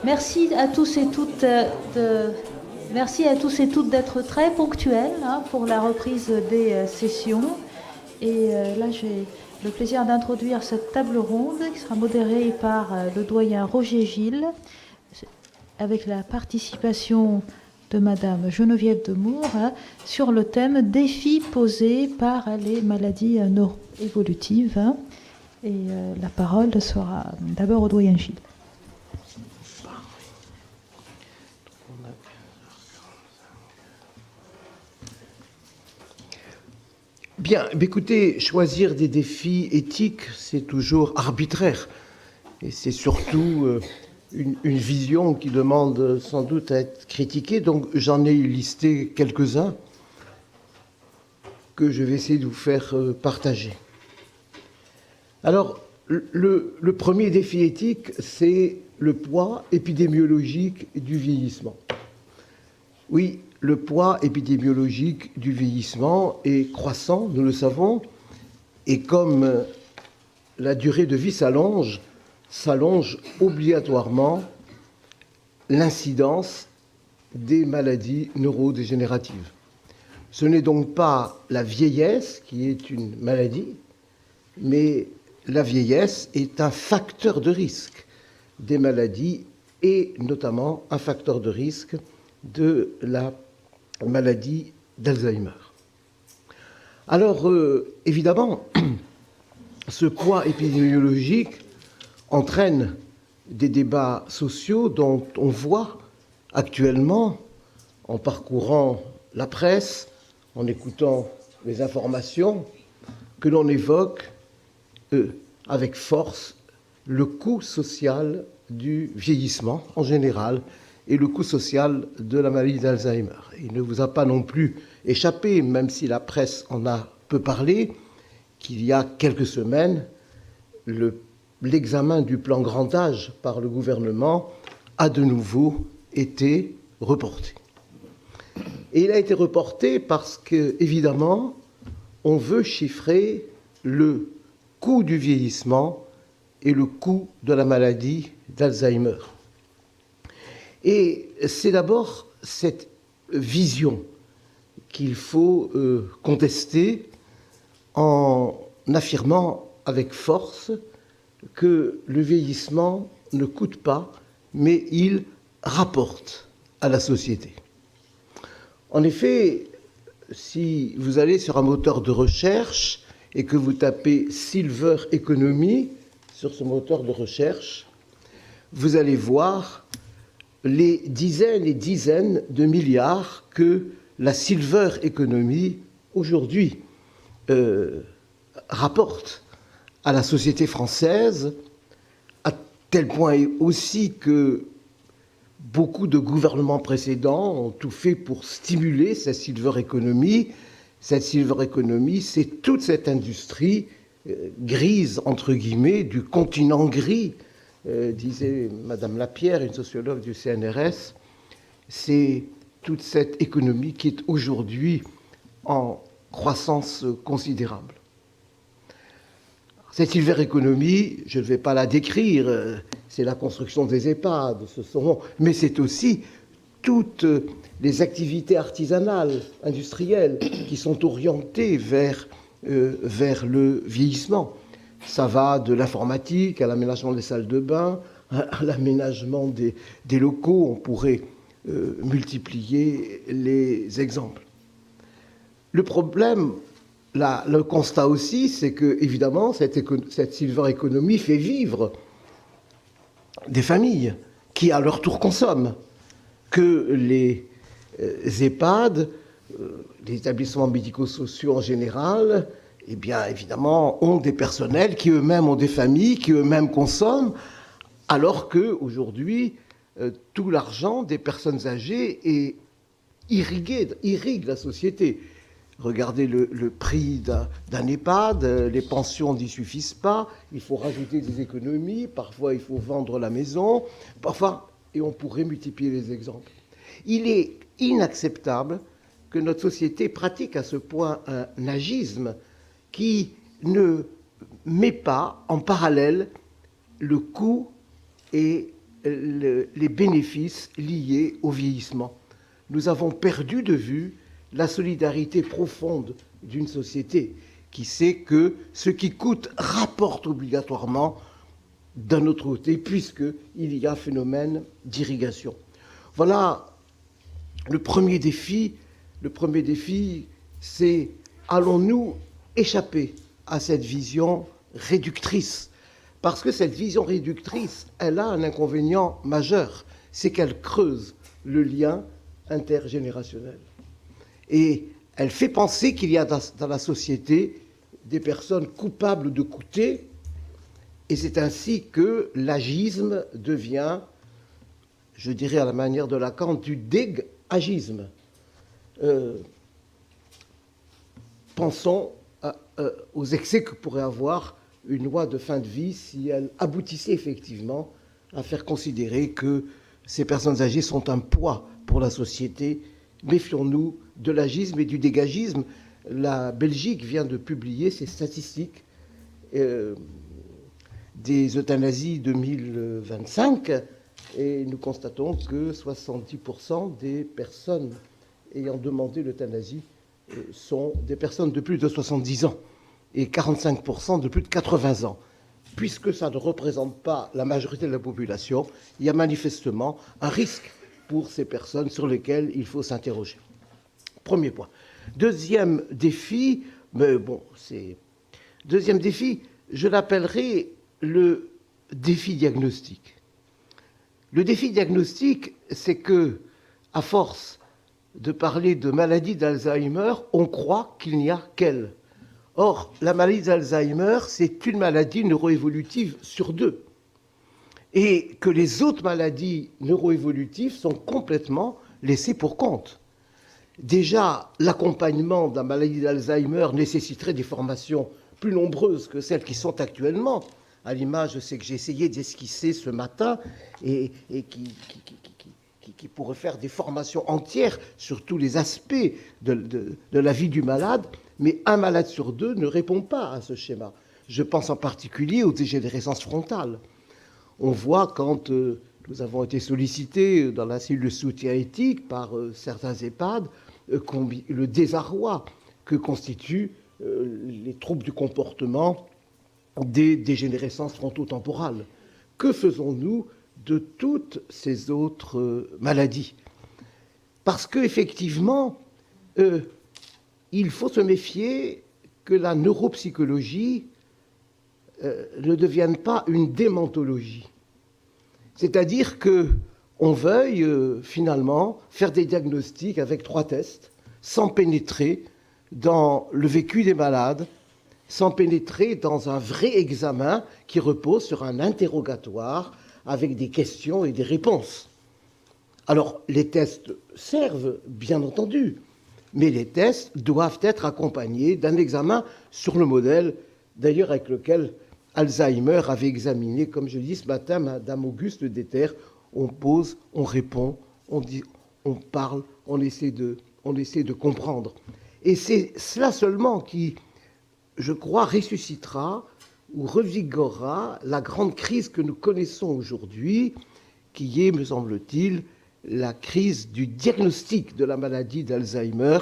Merci à tous et toutes merci à tous et toutes d'être très ponctuels pour la reprise des sessions. Et là, j'ai le plaisir d'introduire cette table ronde qui sera modérée par le doyen Roger Gilles, avec la participation de Madame Geneviève Demour sur le thème défis posés par les maladies neuroévolutives. Et la parole sera d'abord au doyen Gilles. Bien, écoutez, choisir des défis éthiques, c'est toujours arbitraire. Et c'est surtout une vision qui demande sans doute à être critiquée. Donc j'en ai listé quelques-uns que je vais essayer de vous faire partager. Alors, le premier défi éthique, c'est le poids épidémiologique du vieillissement. Oui, le poids épidémiologique du vieillissement est croissant, nous le savons, et comme la durée de vie s'allonge obligatoirement l'incidence des maladies neurodégénératives. Ce n'est donc pas la vieillesse qui est une maladie, mais la vieillesse est un facteur de risque des maladies et notamment un facteur de risque de la maladie d'Alzheimer. Alors, évidemment, ce poids épidémiologique entraîne des débats sociaux dont on voit actuellement, en parcourant la presse, en écoutant les informations, que l'on évoque avec force le coût social du vieillissement en général et le coût social de la maladie d'Alzheimer. Il ne vous a pas non plus échappé, même si la presse en a peu parlé, qu'il y a quelques semaines, l'examen du plan grand âge par le gouvernement a de nouveau été reporté. Et il a été reporté parce que, évidemment, on veut chiffrer le coût du vieillissement et le coût de la maladie d'Alzheimer. Et c'est d'abord cette vision qu'il faut contester en affirmant avec force que le vieillissement ne coûte pas, mais il rapporte à la société. En effet, si vous allez sur un moteur de recherche et que vous tapez Silver Economy sur ce moteur de recherche, vous allez voir les dizaines et dizaines de milliards que la Silver Economy aujourd'hui rapporte à la société française, à tel point aussi que beaucoup de gouvernements précédents ont tout fait pour stimuler cette Silver Economy. Cette Silver Economy, c'est toute cette industrie grise, entre guillemets, du continent gris, disait Madame Lapierre, une sociologue du CNRS. C'est toute cette économie qui est aujourd'hui en croissance considérable. Cette Silver Economy, je ne vais pas la décrire, c'est la construction des EHPAD, mais c'est aussi toutes les activités artisanales, industrielles, qui sont orientées vers le vieillissement. Ça va de l'informatique à l'aménagement des salles de bain, à l'aménagement des locaux. On pourrait multiplier les exemples. Le problème, le constat aussi, c'est que, évidemment, cette Silver Economy fait vivre des familles qui, à leur tour, consomment, que les EHPAD, les établissements médico-sociaux en général, eh bien, évidemment, ont des personnels qui eux-mêmes ont des familles, qui eux-mêmes consomment, alors qu'aujourd'hui, tout l'argent des personnes âgées irrigue la société. Regardez le prix d'un EHPAD, les pensions n'y suffisent pas, il faut rajouter des économies, parfois il faut vendre la maison, parfois, et on pourrait multiplier les exemples. Il est inacceptable que notre société pratique à ce point un agisme qui ne met pas en parallèle le coût et les bénéfices liés au vieillissement. Nous avons perdu de vue la solidarité profonde d'une société qui sait que ce qui coûte rapporte obligatoirement d'un autre côté, puisqu'il y a un phénomène d'irrigation. Voilà le premier défi. Le premier défi, c'est allons-nous échapper à cette vision réductrice? Parce que cette vision réductrice, elle a un inconvénient majeur, c'est qu'elle creuse le lien intergénérationnel. Et elle fait penser qu'il y a dans la société des personnes coupables de coûter, et c'est ainsi que l'agisme devient, je dirais à la manière de Lacan, du dégagisme. Pensons aux excès que pourrait avoir une loi de fin de vie si elle aboutissait effectivement à faire considérer que ces personnes âgées sont un poids pour la société. Méfions-nous de l'agisme et du dégagisme. La Belgique vient de publier ses statistiques des euthanasies 2025 et nous constatons que 70% des personnes ayant demandé l'euthanasie sont des personnes de plus de 70 ans et 45% de plus de 80 ans. Puisque ça ne représente pas la majorité de la population, il y a manifestement un risque pour ces personnes sur lesquelles il faut s'interroger. Premier point. Deuxième défi, je l'appellerai le défi diagnostique. Le défi diagnostique, c'est que, à force de parler de maladie d'Alzheimer, on croit qu'il n'y a qu'elle. Or, la maladie d'Alzheimer, c'est une maladie neuroévolutive sur deux. Et que les autres maladies neuroévolutives sont complètement laissées pour compte. Déjà, l'accompagnement de la maladie d'Alzheimer nécessiterait des formations plus nombreuses que celles qui sont actuellement, à l'image de ce que j'ai essayé d'esquisser ce matin et qui pourrait faire des formations entières sur tous les aspects de la vie du malade, mais un malade sur deux ne répond pas à ce schéma. Je pense en particulier aux dégénérescences frontales. On voit quand nous avons été sollicités dans la cellule de soutien éthique par certains EHPAD, le désarroi que constituent les troubles du comportement des dégénérescences frontotemporales. Que faisons-nous de toutes ces autres maladies? Parce qu'effectivement, il faut se méfier que la neuropsychologie ne devienne pas une démentologie. C'est-à-dire qu'on veuille finalement faire des diagnostics avec 3 tests, sans pénétrer dans le vécu des malades, sans pénétrer dans un vrai examen qui repose sur un interrogatoire avec des questions et des réponses. Alors, les tests servent, bien entendu, mais les tests doivent être accompagnés d'un examen sur le modèle, d'ailleurs avec lequel Alzheimer avait examiné, comme je dis ce matin, Madame Auguste Deter. On pose, on répond, on dit, on parle, on essaie de comprendre. Et c'est cela seulement qui, je crois, ressuscitera ou revigorera la grande crise que nous connaissons aujourd'hui, qui est, me semble-t-il, la crise du diagnostic de la maladie d'Alzheimer.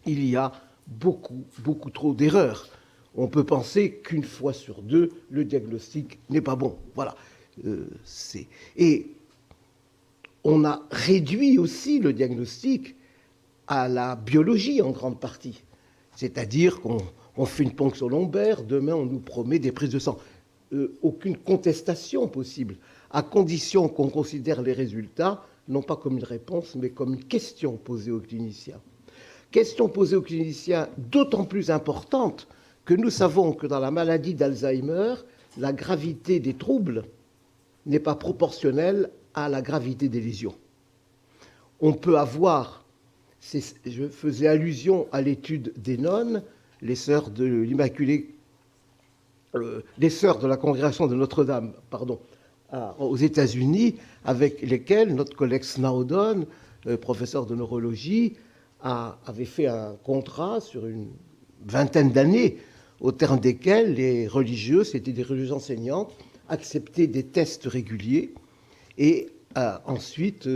Il y a beaucoup, beaucoup trop d'erreurs. On peut penser qu'une fois sur 2, le diagnostic n'est pas bon. Voilà. Et on a réduit aussi le diagnostic à la biologie en grande partie. C'est-à-dire qu'on fait une ponction lombaire, demain on nous promet des prises de sang. Aucune contestation possible, à condition qu'on considère les résultats, non pas comme une réponse, mais comme une question posée aux cliniciens. Question posée aux cliniciens d'autant plus importante que nous savons que dans la maladie d'Alzheimer, la gravité des troubles n'est pas proportionnelle à la gravité des lésions. On peut avoir, je faisais allusion à l'étude des nonnes, les sœurs de l'Immaculée, les sœurs de la congrégation de Notre-Dame, aux États-Unis, avec lesquelles notre collègue Snowdon, professeur de neurologie, avait fait un contrat sur une vingtaine d'années, au terme desquels les religieuses, c'était des religieuses enseignantes, acceptaient des tests réguliers et ensuite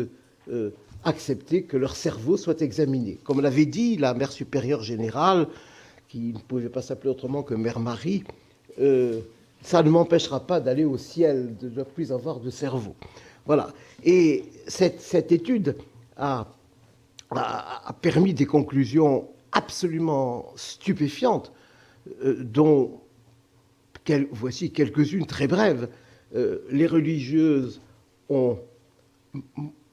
accepter que leur cerveau soit examiné. Comme l'avait dit la mère supérieure générale, qui ne pouvait pas s'appeler autrement que Mère Marie, ça ne m'empêchera pas d'aller au ciel, de ne plus avoir de cerveau. Voilà. Et cette étude a permis des conclusions absolument stupéfiantes, dont voici quelques-unes très brèves. Les religieuses ont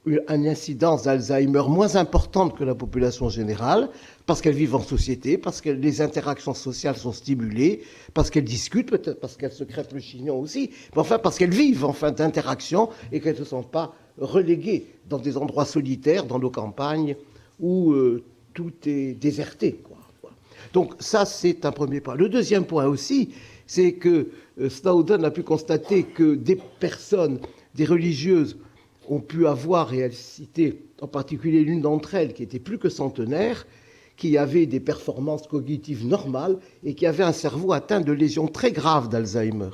une incidence d'Alzheimer moins importante que la population générale, parce qu'elles vivent en société, parce que les interactions sociales sont stimulées, parce qu'elles discutent, peut-être parce qu'elles se crêpent le chignon aussi, mais enfin parce qu'elles vivent d'interactions et qu'elles ne sont pas reléguées dans des endroits solitaires, dans nos campagnes, où tout est déserté, quoi. Donc ça, c'est un premier point. Le deuxième point aussi, c'est que Snowden a pu constater que des personnes, des religieuses, ont pu avoir, et elle citait en particulier l'une d'entre elles qui était plus que centenaire, qui avait des performances cognitives normales et qui avait un cerveau atteint de lésions très graves d'Alzheimer,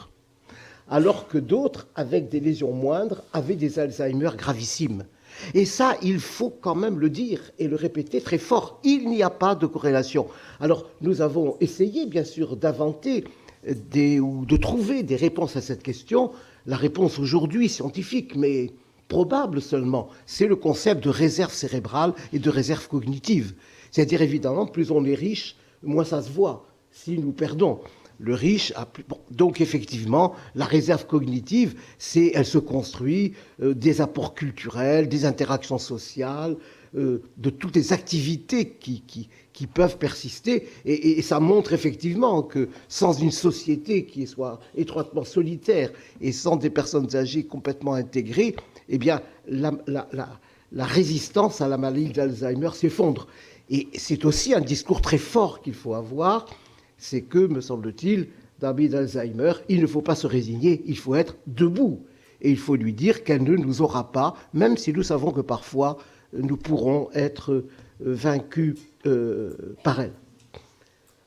alors que d'autres, avec des lésions moindres, avaient des Alzheimer gravissimes. Et ça, il faut quand même le dire et le répéter très fort. Il n'y a pas de corrélation. Alors, nous avons essayé, bien sûr, d'inventer ou de trouver des réponses à cette question. La réponse aujourd'hui, scientifique, mais probable seulement, c'est le concept de réserve cérébrale et de réserve cognitive. C'est-à-dire, évidemment, plus on est riche, moins ça se voit si nous perdons. Le riche a plus... Bon, donc, effectivement, la réserve cognitive, elle se construit des apports culturels, des interactions sociales, de toutes les activités qui peuvent persister. Et ça montre effectivement que sans une société qui soit étroitement solitaire et sans des personnes âgées complètement intégrées, eh bien, la résistance à la maladie d'Alzheimer s'effondre. Et c'est aussi un discours très fort qu'il faut avoir, c'est que, me semble-t-il, dans la maladie d'Alzheimer, il ne faut pas se résigner, il faut être debout. Et il faut lui dire qu'elle ne nous aura pas, même si nous savons que parfois nous pourrons être vaincus par elle.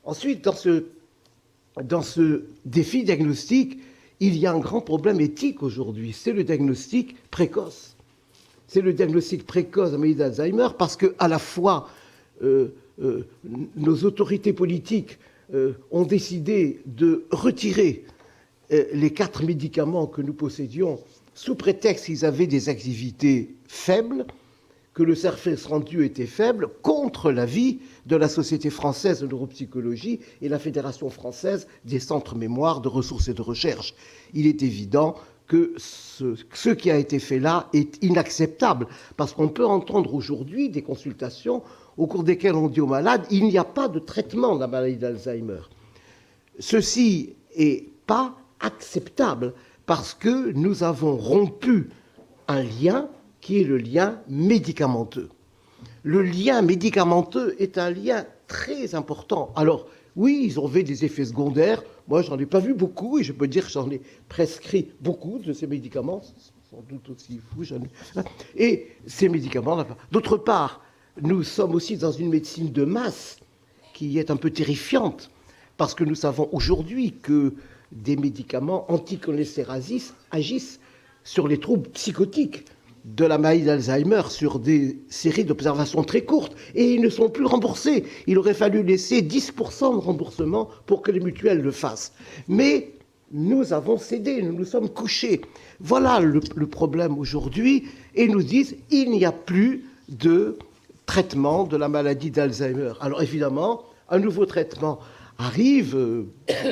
Ensuite, dans ce défi diagnostique, il y a un grand problème éthique aujourd'hui, c'est le diagnostic précoce. C'est le diagnostic précoce de la maladie d'Alzheimer parce qu'à la fois nos autorités politiques ont décidé de retirer les 4 médicaments que nous possédions sous prétexte qu'ils avaient des activités faibles, que le service rendu était faible, contre l'avis de la Société française de neuropsychologie et la Fédération française des centres mémoire de ressources et de recherche. Il est évident que ce qui a été fait là est inacceptable, parce qu'on peut entendre aujourd'hui des consultations au cours desquelles on dit aux malades « il n'y a pas de traitement de la maladie d'Alzheimer ». Ceci n'est pas acceptable, parce que nous avons rompu un lien qui est le lien médicamenteux. Le lien médicamenteux est un lien très important. Alors, oui, ils ont fait des effets secondaires. Moi, j'en ai pas vu beaucoup, et je peux dire que j'en ai prescrit beaucoup de ces médicaments, sans doute aussi fou. Et ces médicaments... D'autre part, nous sommes aussi dans une médecine de masse qui est un peu terrifiante, parce que nous savons aujourd'hui que des médicaments anticholestérasis agissent sur les troubles psychotiques de la maladie d'Alzheimer sur des séries d'observations très courtes, et ils ne sont plus remboursés. Il aurait fallu laisser 10% de remboursement pour que les mutuelles le fassent. Mais nous avons cédé, nous nous sommes couchés. Voilà le problème aujourd'hui, et nous disent il n'y a plus de traitement de la maladie d'Alzheimer. Alors évidemment, un nouveau traitement arrive,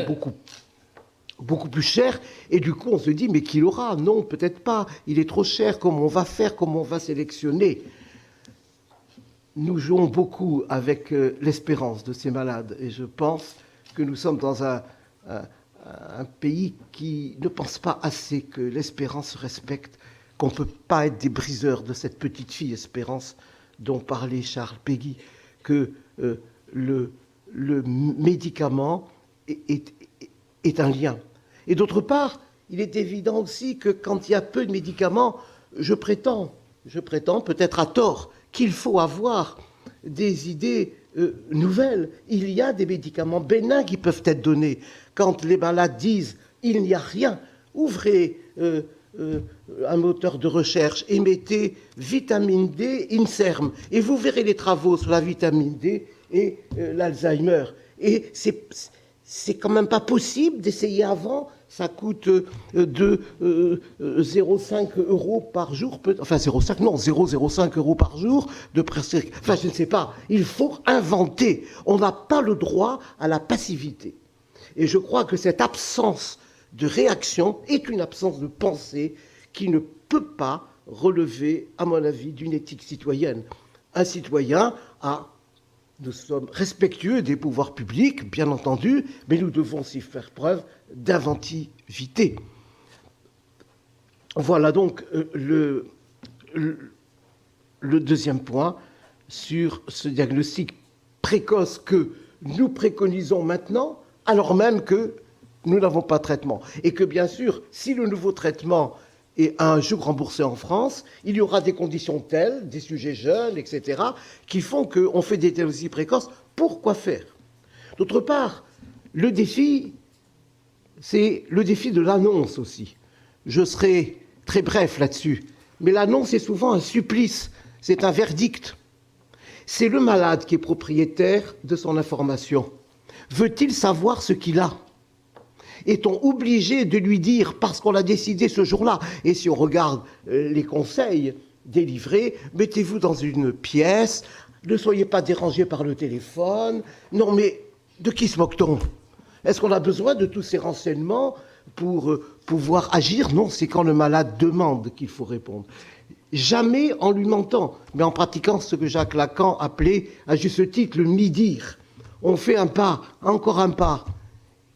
beaucoup plus cher, et du coup on se dit mais qui l'aura? Non, peut-être pas, il est trop cher, comment on va faire, comment on va sélectionner? Nous jouons beaucoup avec l'espérance de ces malades, et je pense que nous sommes dans un pays qui ne pense pas assez que l'espérance se respecte, qu'on ne peut pas être des briseurs de cette petite fille espérance dont parlait Charles Péguy, que le médicament est un lien. Et d'autre part, il est évident aussi que quand il y a peu de médicaments, je prétends, peut-être à tort, qu'il faut avoir des idées nouvelles. Il y a des médicaments bénins qui peuvent être donnés. Quand les malades disent « il n'y a rien », ouvrez un moteur de recherche et mettez vitamine D INSERM, et vous verrez les travaux sur la vitamine D et l'Alzheimer. Et c'est quand même pas possible d'essayer avant. Ça coûte 0,5 euros par jour, enfin 0,5 euros par jour de prescription. Enfin, je ne sais pas. Il faut inventer. On n'a pas le droit à la passivité. Et je crois que cette absence de réaction est une absence de pensée qui ne peut pas relever, à mon avis, d'une éthique citoyenne. Un citoyen nous sommes respectueux des pouvoirs publics, bien entendu, mais nous devons aussi faire preuve d'inventivité. Voilà donc le deuxième point sur ce diagnostic précoce que nous préconisons maintenant, alors même que nous n'avons pas de traitement. Et que bien sûr, si le nouveau traitement est un jour remboursé en France, il y aura des conditions telles, des sujets jeunes, etc., qui font qu'on fait des diagnostics précoces. Pourquoi faire? D'autre part, le défi, c'est le défi de l'annonce aussi. Je serai très bref là-dessus, mais l'annonce est souvent un supplice, c'est un verdict. C'est le malade qui est propriétaire de son information. Veut-il savoir ce qu'il a? Est-on obligé de lui dire parce qu'on l'a décidé ce jour-là? Et si on regarde les conseils délivrés, mettez-vous dans une pièce, ne soyez pas dérangé par le téléphone. Non, mais de qui se moque-t-on? Est-ce qu'on a besoin de tous ces renseignements pour pouvoir agir? Non, c'est quand le malade demande qu'il faut répondre. Jamais en lui mentant, mais en pratiquant ce que Jacques Lacan appelait à juste titre le mi-dire. On fait un pas, encore un pas.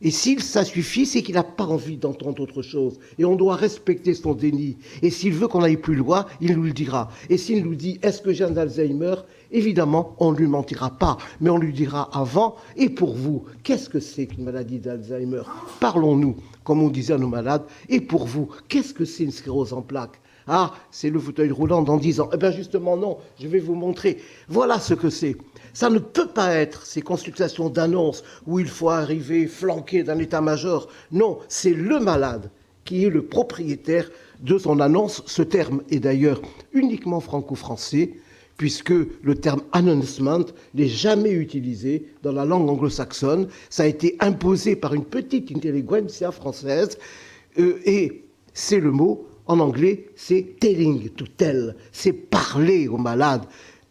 Et si ça suffit, c'est qu'il n'a pas envie d'entendre autre chose. Et on doit respecter son déni. Et s'il veut qu'on aille plus loin, il nous le dira. Et s'il nous dit « Est-ce que j'ai un Alzheimer ?» Évidemment, on ne lui mentira pas. Mais on lui dira avant « Et pour vous, qu'est-ce que c'est qu'une maladie d'Alzheimer ?» Parlons-nous, comme on disait à nos malades. « Et pour vous, qu'est-ce que c'est une sclérose en plaques ?» Ah, c'est le fauteuil roulant dans 10 ans. Eh bien justement non, je vais vous montrer. Voilà ce que c'est. Ça ne peut pas être ces consultations d'annonces où il faut arriver flanqué d'un état-major. Non, c'est le malade qui est le propriétaire de son annonce. Ce terme est d'ailleurs uniquement franco-français, puisque le terme announcement n'est jamais utilisé dans la langue anglo-saxonne. Ça a été imposé par une petite intelligentsia française, et c'est le mot. En anglais, c'est telling, to tell, c'est parler au malade.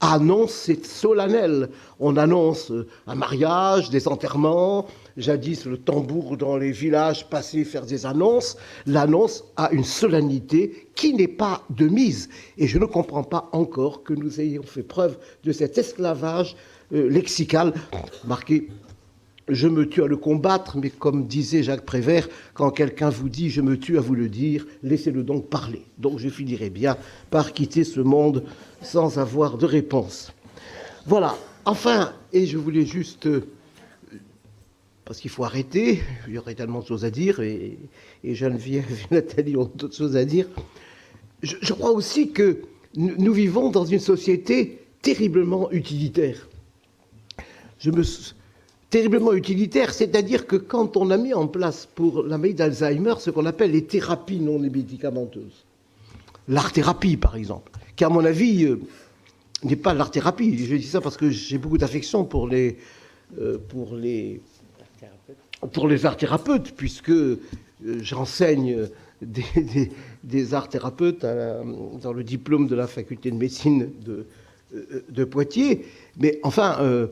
Annonce, c'est solennel. On annonce un mariage, des enterrements. Jadis, le tambour dans les villages passait faire des annonces. L'annonce a une solennité qui n'est pas de mise. Et je ne comprends pas encore que nous ayons fait preuve de cet esclavage lexical marqué. Je me tue à le combattre, mais comme disait Jacques Prévert, quand quelqu'un vous dit « je me tue à vous le dire », laissez-le donc parler. Donc je finirai bien par quitter ce monde sans avoir de réponse. Voilà. Enfin, et je voulais juste, parce qu'il faut arrêter, il y aurait tellement de choses à dire, et Geneviève et Nathalie ont d'autres choses à dire. Je crois aussi que nous vivons dans une société terriblement utilitaire. Terriblement utilitaire, c'est-à-dire que quand on a mis en place pour la maladie d'Alzheimer ce qu'on appelle les thérapies non médicamenteuses, l'art-thérapie par exemple, qui à mon avis n'est pas l'art-thérapie, je dis ça parce que j'ai beaucoup d'affection pour les art-thérapeutes, puisque j'enseigne des art-thérapeutes dans le diplôme de la faculté de médecine de Poitiers, mais enfin...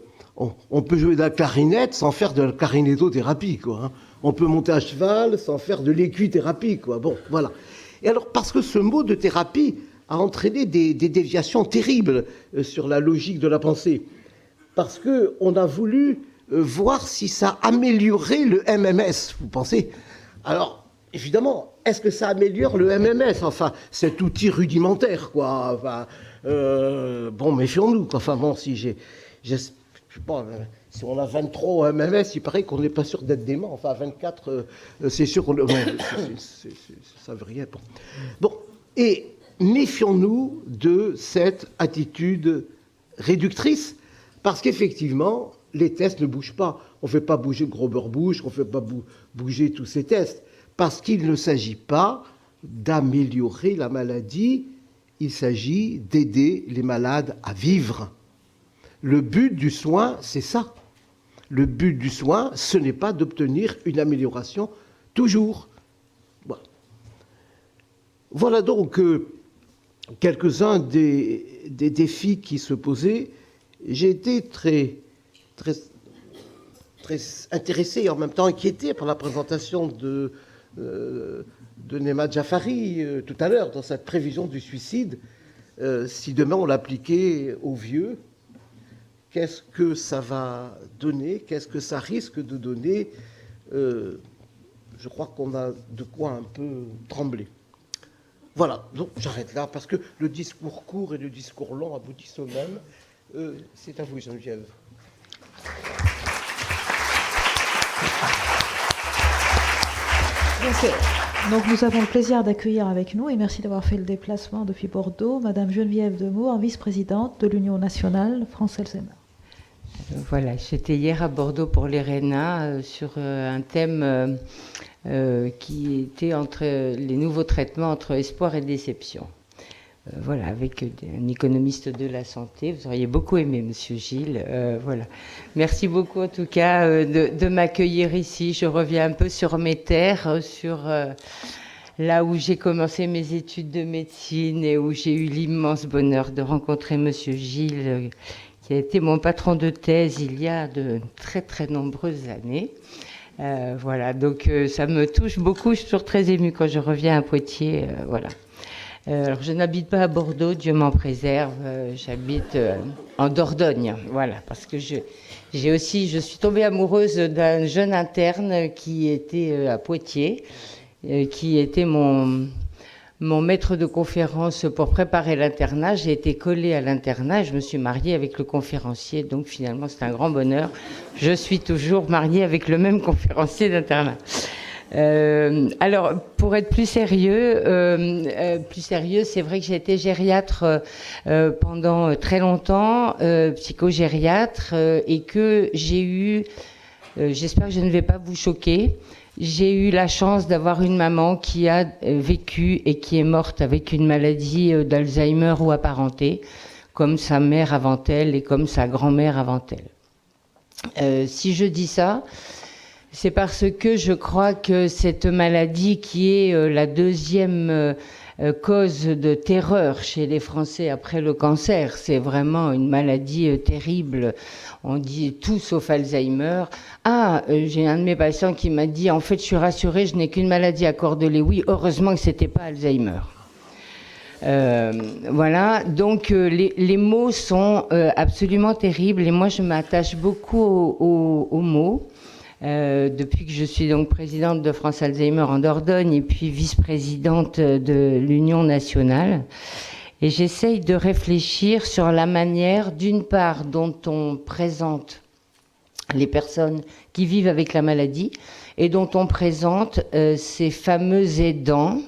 On peut jouer de la clarinette sans faire de la clarinettothérapie, quoi. Hein. On peut monter à cheval sans faire de l'équithérapie, quoi. Bon, voilà. Et alors, parce que ce mot de thérapie a entraîné des déviations terribles sur la logique de la pensée, parce qu'on a voulu voir si ça améliorait le MMS, vous pensez? Alors, évidemment, est-ce que ça améliore le MMS? Enfin, cet outil rudimentaire, quoi. Enfin, bon, méfions-nous, quoi. Enfin, bon, bon, si on a 23 au MMS, il paraît qu'on n'est pas sûr d'être dément. Enfin, 24, c'est sûr qu'on... ça veut rien. Bon, et méfions-nous de cette attitude réductrice, parce qu'effectivement, les tests ne bougent pas. On ne fait pas bouger Grover Bush, on ne fait pas bouger tous ces tests, parce qu'il ne s'agit pas d'améliorer la maladie, il s'agit d'aider les malades à vivre. Le but du soin, c'est ça. Le but du soin, ce n'est pas d'obtenir une amélioration toujours. Voilà donc quelques-uns des défis qui se posaient. J'ai été très intéressé et en même temps inquiété par la présentation de Neema Jafari tout à l'heure dans cette prévision du suicide. Si demain on l'appliquait aux vieux, qu'est-ce que ça va donner? Qu'est-ce que ça risque de donner? Je crois qu'on a de quoi un peu trembler. Voilà, donc j'arrête là, parce que le discours court et le discours long aboutissent au même. C'est à vous, Geneviève. Donc nous avons le plaisir d'accueillir avec nous, et merci d'avoir fait le déplacement depuis Bordeaux, Madame Geneviève Demour, vice-présidente de l'Union nationale France-Alzheimer. Voilà, j'étais hier à Bordeaux pour l'ERENA sur un thème qui était entre les nouveaux traitements entre espoir et déception. Voilà, avec un économiste de la santé. Vous auriez beaucoup aimé, Monsieur Gilles. Voilà. Merci beaucoup, en tout cas, de m'accueillir ici. Je reviens un peu sur mes terres, sur là où j'ai commencé mes études de médecine et où j'ai eu l'immense bonheur de rencontrer Monsieur Gilles, qui a été mon patron de thèse il y a de très, très nombreuses années. Voilà, donc ça me touche beaucoup. Je suis toujours très émue quand je reviens à Poitiers. Voilà. Alors, je n'habite pas à Bordeaux, Dieu m'en préserve. J'habite en Dordogne, voilà, parce que je suis tombée amoureuse d'un jeune interne qui était à Poitiers, qui était mon maître de conférence pour préparer l'internat. J'ai été collée à l'internat et je me suis mariée avec le conférencier, donc finalement c'est un grand bonheur. Je suis toujours mariée avec le même conférencier d'internat. Alors, pour être plus sérieux, c'est vrai que j'ai été gériatre pendant très longtemps, psychogériatre, et que j'ai eu, j'espère que je ne vais pas vous choquer, j'ai eu la chance d'avoir une maman qui a vécu et qui est morte avec une maladie d'Alzheimer ou apparentée, comme sa mère avant elle et comme sa grand-mère avant elle. Si je dis ça, c'est parce que je crois que cette maladie qui est la deuxième cause de terreur chez les Français après le cancer, c'est vraiment une maladie terrible. On dit tout sauf Alzheimer. J'ai un de mes patients qui m'a dit, en fait, je suis rassurée, je n'ai qu'une maladie à cordeler. Oui, heureusement que c'était pas Alzheimer. Voilà, donc les mots sont absolument terribles et moi je m'attache beaucoup aux mots. Depuis que je suis donc présidente de France Alzheimer en Dordogne et puis vice-présidente de l'Union nationale. Et j'essaye de réfléchir sur la manière, d'une part, dont on présente les personnes qui vivent avec la maladie et dont on présente ces fameux aidants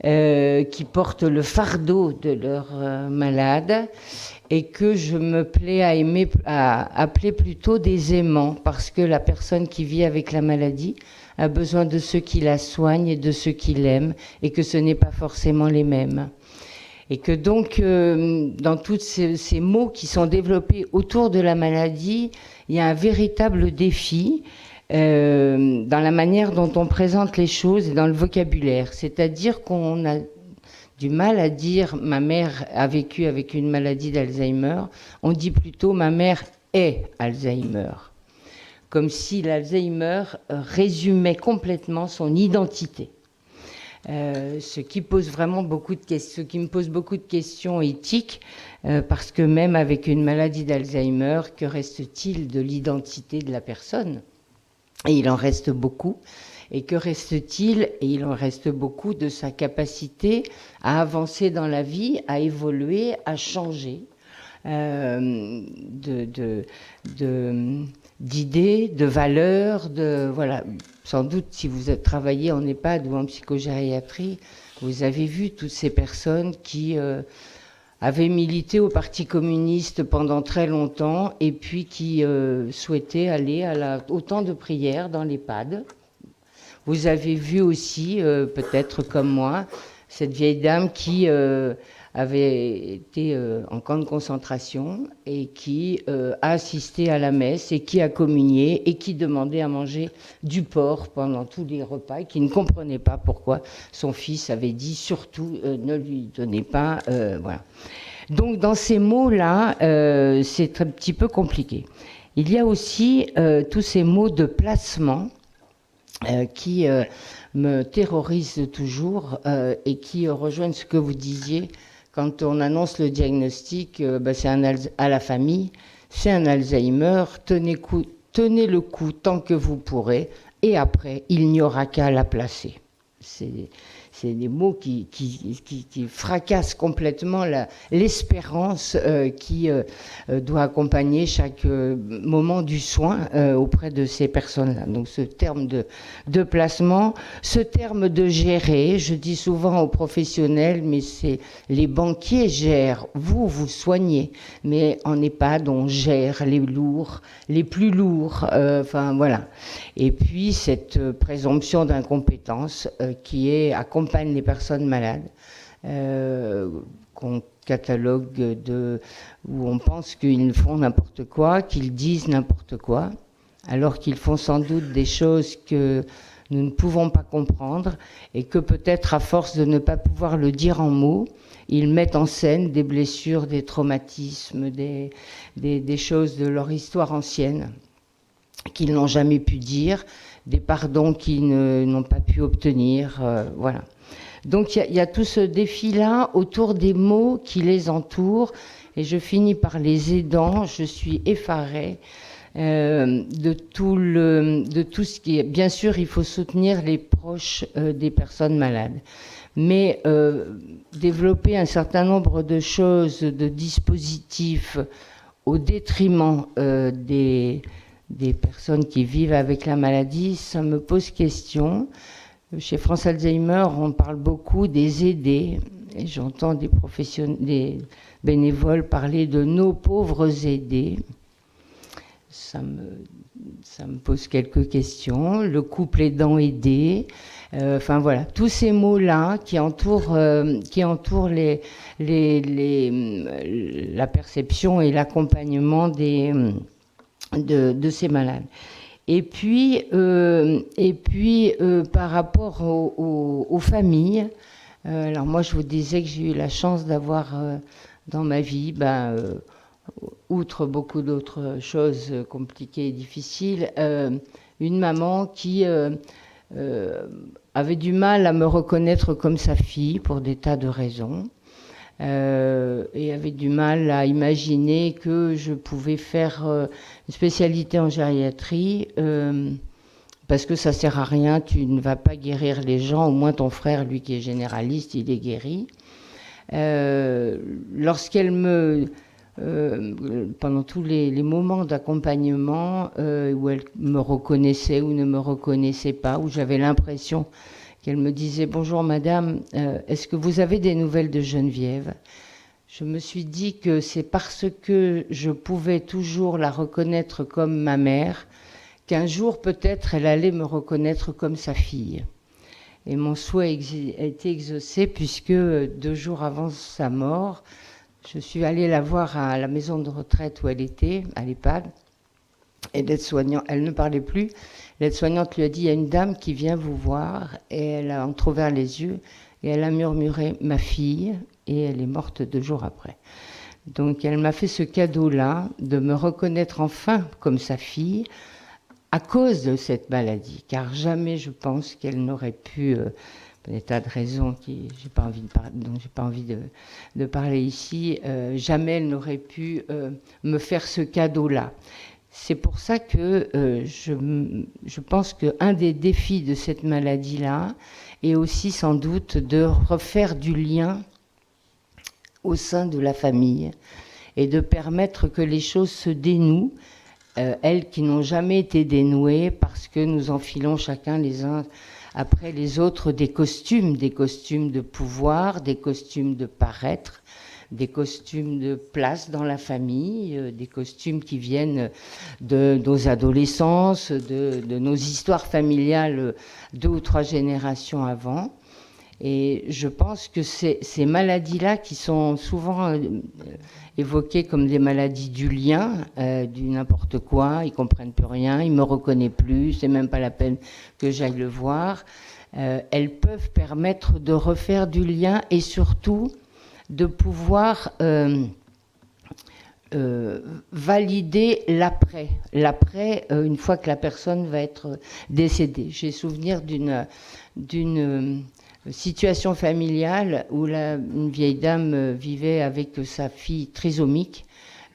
qui portent le fardeau de leurs malades et que je me plais à appeler plutôt des aimants, parce que la personne qui vit avec la maladie a besoin de ceux qui la soignent et de ceux qui l'aiment, et que ce n'est pas forcément les mêmes. Et que donc, dans tous ces mots qui sont développés autour de la maladie, il y a un véritable défi dans la manière dont on présente les choses et dans le vocabulaire. C'est-à-dire qu'on a du mal à dire « ma mère a vécu avec une maladie d'Alzheimer », on dit plutôt « ma mère est Alzheimer », comme si l'Alzheimer résumait complètement son identité. Ce qui pose vraiment beaucoup de questions, ce qui me pose beaucoup de questions éthiques, parce que même avec une maladie d'Alzheimer, que reste-t-il de l'identité de la personne ? Et il en reste beaucoup. Et que reste-t-il ? Et il en reste beaucoup de sa capacité à avancer dans la vie, à évoluer, à changer d'idées, de valeurs, voilà. Sans doute, si vous avez travaillé en EHPAD ou en psychogériatrie, vous avez vu toutes ces personnes qui avaient milité au Parti communiste pendant très longtemps et puis qui souhaitaient aller au temps de prière dans l'EHPAD. Vous avez vu aussi, peut-être comme moi, cette vieille dame qui avait été en camp de concentration et qui a assisté à la messe et qui a communié et qui demandait à manger du porc pendant tous les repas et qui ne comprenait pas pourquoi son fils avait dit surtout ne lui donnez pas. Voilà. Donc dans ces mots-là, c'est un petit peu compliqué. Il y a aussi tous ces mots de placement qui me terrorisent toujours et qui rejoignent ce que vous disiez. Quand on annonce le diagnostic, c'est à la famille, c'est un Alzheimer, tenez le coup tant que vous pourrez, et après, il n'y aura qu'à la placer. C'est des mots qui fracassent complètement l'espérance qui doit accompagner chaque moment du soin auprès de ces personnes-là. Donc ce terme de placement, ce terme de gérer, je dis souvent aux professionnels, mais c'est les banquiers gèrent, vous soignez, mais en EHPAD on gère les lourds, les plus lourds, enfin voilà. Et puis cette présomption d'incompétence qui accompagne les personnes malades, qu'on catalogue où on pense qu'ils font n'importe quoi, qu'ils disent n'importe quoi, alors qu'ils font sans doute des choses que nous ne pouvons pas comprendre et que peut-être à force de ne pas pouvoir le dire en mots, ils mettent en scène des blessures, des traumatismes, des choses de leur histoire ancienne qu'ils n'ont jamais pu dire, des pardons qu'ils n'ont pas pu obtenir, voilà. Donc il y a tout ce défi-là autour des mots qui les entourent, et je finis par les aidants. Je suis effarée de tout ce qui est... Bien sûr, il faut soutenir les proches des personnes malades, mais développer un certain nombre de choses, de dispositifs au détriment des personnes qui vivent avec la maladie, ça me pose question. Chez France Alzheimer, on parle beaucoup des aidés, et j'entends des bénévoles parler de nos pauvres aidés. Ça me pose quelques questions. Le couple aidant aidé, enfin voilà, tous ces mots-là qui entourent la perception et l'accompagnement de ces malades. Et puis par rapport aux familles, alors moi je vous disais que j'ai eu la chance d'avoir dans ma vie, outre beaucoup d'autres choses compliquées et difficiles, une maman qui avait du mal à me reconnaître comme sa fille pour des tas de raisons. Et avait du mal à imaginer que je pouvais faire une spécialité en gériatrie parce que ça sert à rien, tu ne vas pas guérir les gens, au moins ton frère, lui qui est généraliste, il est guéri. Lorsqu'elle pendant tous les moments d'accompagnement où elle me reconnaissait ou ne me reconnaissait pas, où j'avais l'impression qu'elle me disait « Bonjour madame, est-ce que vous avez des nouvelles de Geneviève ?» Je me suis dit que c'est parce que je pouvais toujours la reconnaître comme ma mère qu'un jour peut-être elle allait me reconnaître comme sa fille. Et mon souhait a été exaucé puisque 2 jours avant sa mort, je suis allée la voir à la maison de retraite où elle était, à l'EHPAD, et l'aide-soignante, elle ne parlait plus. L'aide-soignante lui a dit « Il y a une dame qui vient vous voir » et elle a entrouvert les yeux et elle a murmuré « Ma fille » et elle est morte 2 jours après. Donc elle m'a fait ce cadeau-là de me reconnaître enfin comme sa fille à cause de cette maladie, car jamais je pense qu'elle n'aurait pu, pour des tas de raisons dont j'ai pas envie de parler ici, jamais elle n'aurait pu me faire ce cadeau-là. C'est pour ça que je pense qu'un des défis de cette maladie-là est aussi sans doute de refaire du lien au sein de la famille et de permettre que les choses se dénouent, elles qui n'ont jamais été dénouées parce que nous enfilons chacun les uns après les autres des costumes de pouvoir, des costumes de paraître, des costumes de place dans la famille, des costumes qui viennent de nos adolescences, de nos histoires familiales 2 ou 3 générations avant. Et je pense que ces maladies-là, qui sont souvent évoquées comme des maladies du lien, du n'importe quoi, ils comprennent plus rien, ils me reconnaissent plus, c'est même pas la peine que j'aille le voir, elles peuvent permettre de refaire du lien et surtout de pouvoir valider l'après. L'après, une fois que la personne va être décédée. J'ai souvenir d'une situation familiale où une vieille dame vivait avec sa fille trisomique,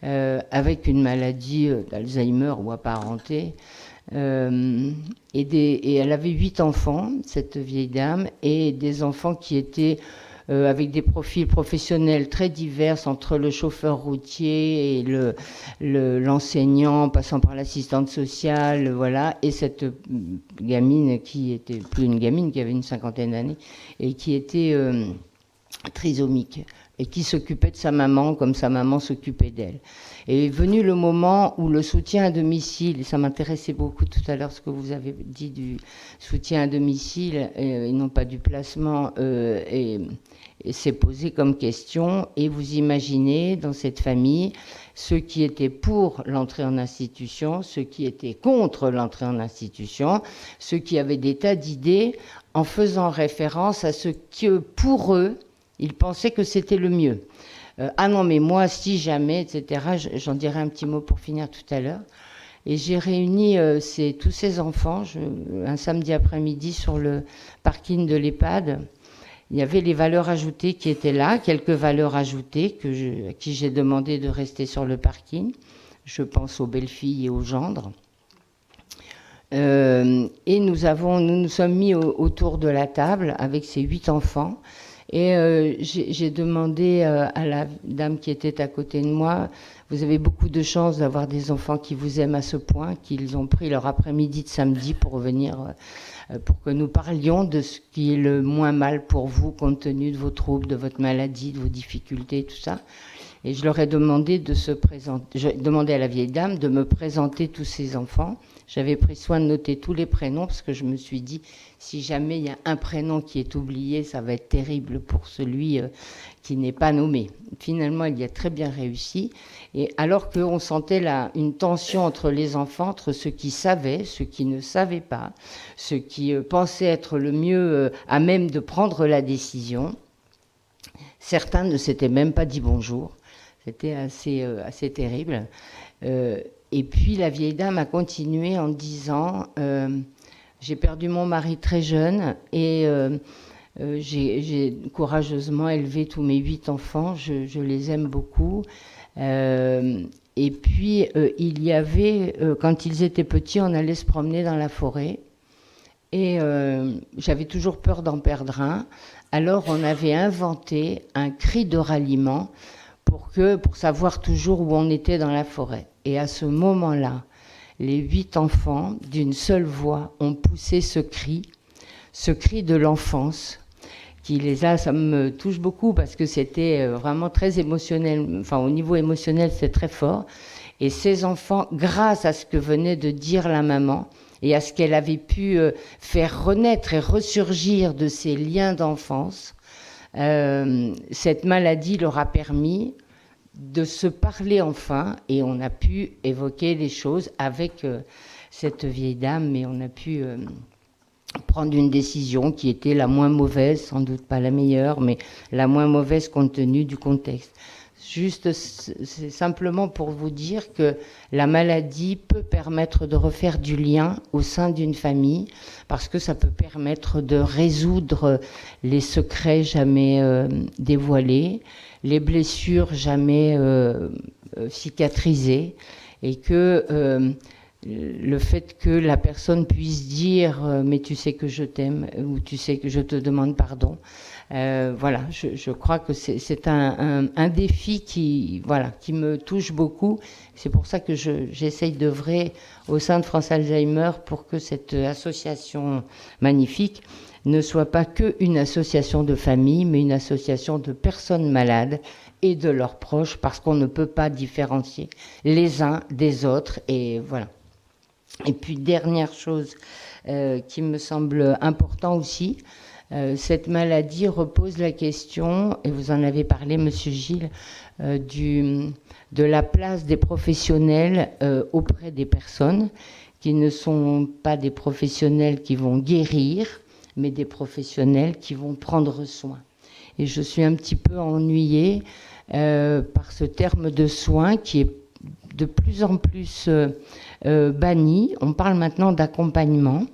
avec une maladie d'Alzheimer ou apparentée. Et elle avait 8 enfants, cette vieille dame, et des enfants qui étaient avec des profils professionnels très divers, entre le chauffeur routier et l'enseignant, passant par l'assistante sociale, voilà, et cette gamine qui était plus une gamine, qui avait une 50aine d'années, et qui était trisomique, et qui s'occupait de sa maman comme sa maman s'occupait d'elle. Et est venu le moment où le soutien à domicile, et ça m'intéressait beaucoup tout à l'heure ce que vous avez dit du soutien à domicile et non pas du placement, et s'est posé comme question. Et vous imaginez dans cette famille ceux qui étaient pour l'entrée en institution, ceux qui étaient contre l'entrée en institution, ceux qui avaient des tas d'idées en faisant référence à ce que pour eux, ils pensaient que c'était le mieux. Ah non, mais moi, si jamais, etc., j'en dirai un petit mot pour finir tout à l'heure. Et j'ai réuni tous ces enfants un samedi après-midi sur le parking de l'EHPAD. Il y avait les valeurs ajoutées qui étaient là, quelques valeurs ajoutées à qui j'ai demandé de rester sur le parking. Je pense aux belles-filles et aux gendres. Et nous nous sommes mis autour de la table avec ces 8 enfants. Et j'ai demandé à la dame qui était à côté de moi, vous avez beaucoup de chance d'avoir des enfants qui vous aiment à ce point qu'ils ont pris leur après-midi de samedi pour venir, pour que nous parlions de ce qui est le moins mal pour vous, compte tenu de vos troubles, de votre maladie, de vos difficultés, tout ça. Et je leur ai demandé de se présenter. J'ai demandé à la vieille dame de me présenter tous ces enfants. J'avais pris soin de noter tous les prénoms parce que je me suis dit, si jamais il y a un prénom qui est oublié, ça va être terrible pour celui qui n'est pas nommé. Finalement, il y a très bien réussi. Et alors qu'on sentait une tension entre les enfants, entre ceux qui savaient, ceux qui ne savaient pas, ceux qui pensaient être le mieux à même de prendre la décision, certains ne s'étaient même pas dit bonjour. C'était assez terrible. Et puis la vieille dame a continué en disant j'ai perdu mon mari très jeune et j'ai courageusement élevé tous mes 8 enfants. Je les aime beaucoup. Et puis il y avait, quand ils étaient petits, on allait se promener dans la forêt. Et j'avais toujours peur d'en perdre un. Alors on avait inventé un cri de ralliement pour savoir toujours où on était dans la forêt. Et à ce moment-là, les 8 enfants, d'une seule voix, ont poussé ce cri de l'enfance, ça me touche beaucoup parce que c'était vraiment très émotionnel, enfin au niveau émotionnel c'est très fort. Et ces enfants, grâce à ce que venait de dire la maman et à ce qu'elle avait pu faire renaître et ressurgir de ces liens d'enfance, cette maladie leur a permis de se parler enfin, et on a pu évoquer les choses avec cette vieille dame, mais on a pu prendre une décision qui était la moins mauvaise, sans doute pas la meilleure, mais la moins mauvaise compte tenu du contexte. Juste, c'est simplement pour vous dire que la maladie peut permettre de refaire du lien au sein d'une famille, parce que ça peut permettre de résoudre les secrets jamais dévoilés, les blessures jamais cicatrisées, et que le fait que la personne puisse dire mais tu sais que je t'aime ou tu sais que je te demande pardon. Voilà, je crois que c'est un défi qui me touche beaucoup. C'est pour ça que j'essaye d'œuvrer au sein de France Alzheimer pour que cette association magnifique ne soit pas qu'une association de famille, mais une association de personnes malades et de leurs proches, parce qu'on ne peut pas différencier les uns des autres. Et voilà. Et puis, dernière chose qui me semble important aussi, cette maladie repose la question, et vous en avez parlé, Monsieur Gilles, de la place des professionnels auprès des personnes, qui ne sont pas des professionnels qui vont guérir, mais des professionnels qui vont prendre soin. Et je suis un petit peu ennuyée par ce terme de soin qui est de plus en plus banni. On parle maintenant d'accompagnement.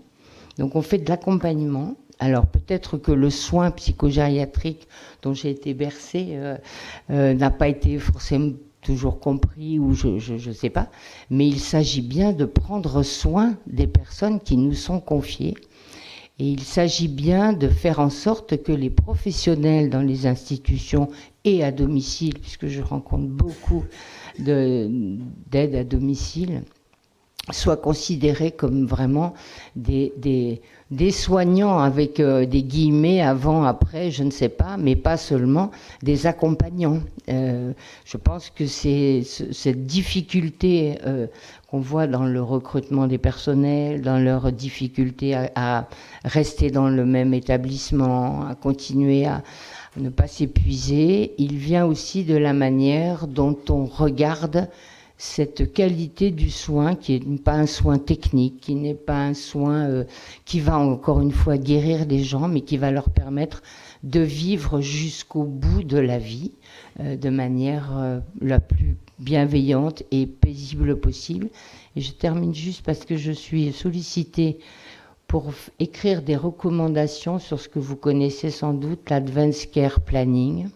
Donc on fait de l'accompagnement. Alors peut-être que le soin psychogériatrique dont j'ai été bercée n'a pas été forcément toujours compris, ou je ne sais pas, mais il s'agit bien de prendre soin des personnes qui nous sont confiées. Et il s'agit bien de faire en sorte que les professionnels dans les institutions et à domicile, puisque je rencontre beaucoup d'aide à domicile, soient considérés comme vraiment des soignants avec des guillemets avant, après, je ne sais pas, mais pas seulement des accompagnants. Je pense que c'est cette difficulté qu'on voit dans le recrutement des personnels, dans leur difficulté à rester dans le même établissement, à continuer à ne pas s'épuiser. Il vient aussi de la manière dont on regarde cette qualité du soin, qui n'est pas un soin technique, qui n'est pas un soin qui va encore une fois guérir les gens, mais qui va leur permettre de vivre jusqu'au bout de la vie de manière la plus bienveillante et paisible possible. Et je termine juste parce que je suis sollicitée pour écrire des recommandations sur ce que vous connaissez sans doute, l'Advanced Care Planning.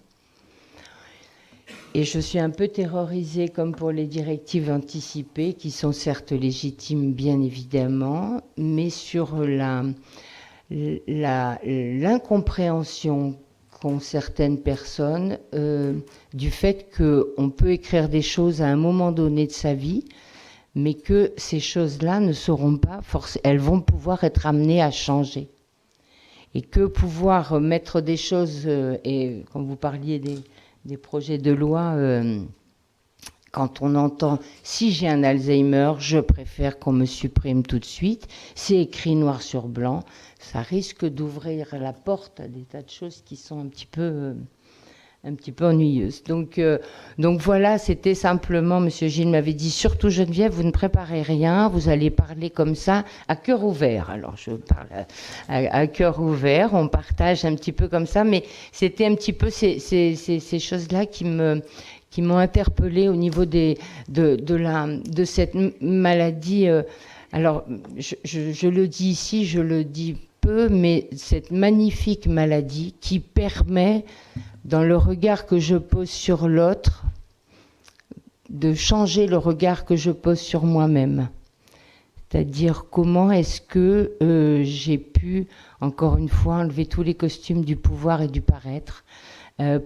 Et je suis un peu terrorisée, comme pour les directives anticipées, qui sont certes légitimes, bien évidemment, mais sur l'incompréhension qu'ont certaines personnes du fait qu'on peut écrire des choses à un moment donné de sa vie, mais que ces choses-là ne seront pas forcément, elles vont pouvoir être amenées à changer. Et que pouvoir mettre des choses, et quand vous parliez des projets de loi, quand on entend « si j'ai un Alzheimer, je préfère qu'on me supprime tout de suite », c'est écrit noir sur blanc, ça risque d'ouvrir la porte à des tas de choses qui sont un petit peu ennuyeuses. Donc voilà, c'était simplement, Monsieur Gilles m'avait dit, surtout Geneviève, vous ne préparez rien, vous allez parler comme ça, à cœur ouvert. Alors je parle à cœur ouvert, on partage un petit peu comme ça, mais c'était un petit peu ces choses-là qui m'ont interpellée au niveau de cette maladie. Alors je le dis ici, je le dis peu, mais cette magnifique maladie qui permet, dans le regard que je pose sur l'autre, de changer le regard que je pose sur moi-même. C'est-à-dire comment est-ce que j'ai pu, encore une fois, enlever tous les costumes du pouvoir et du paraître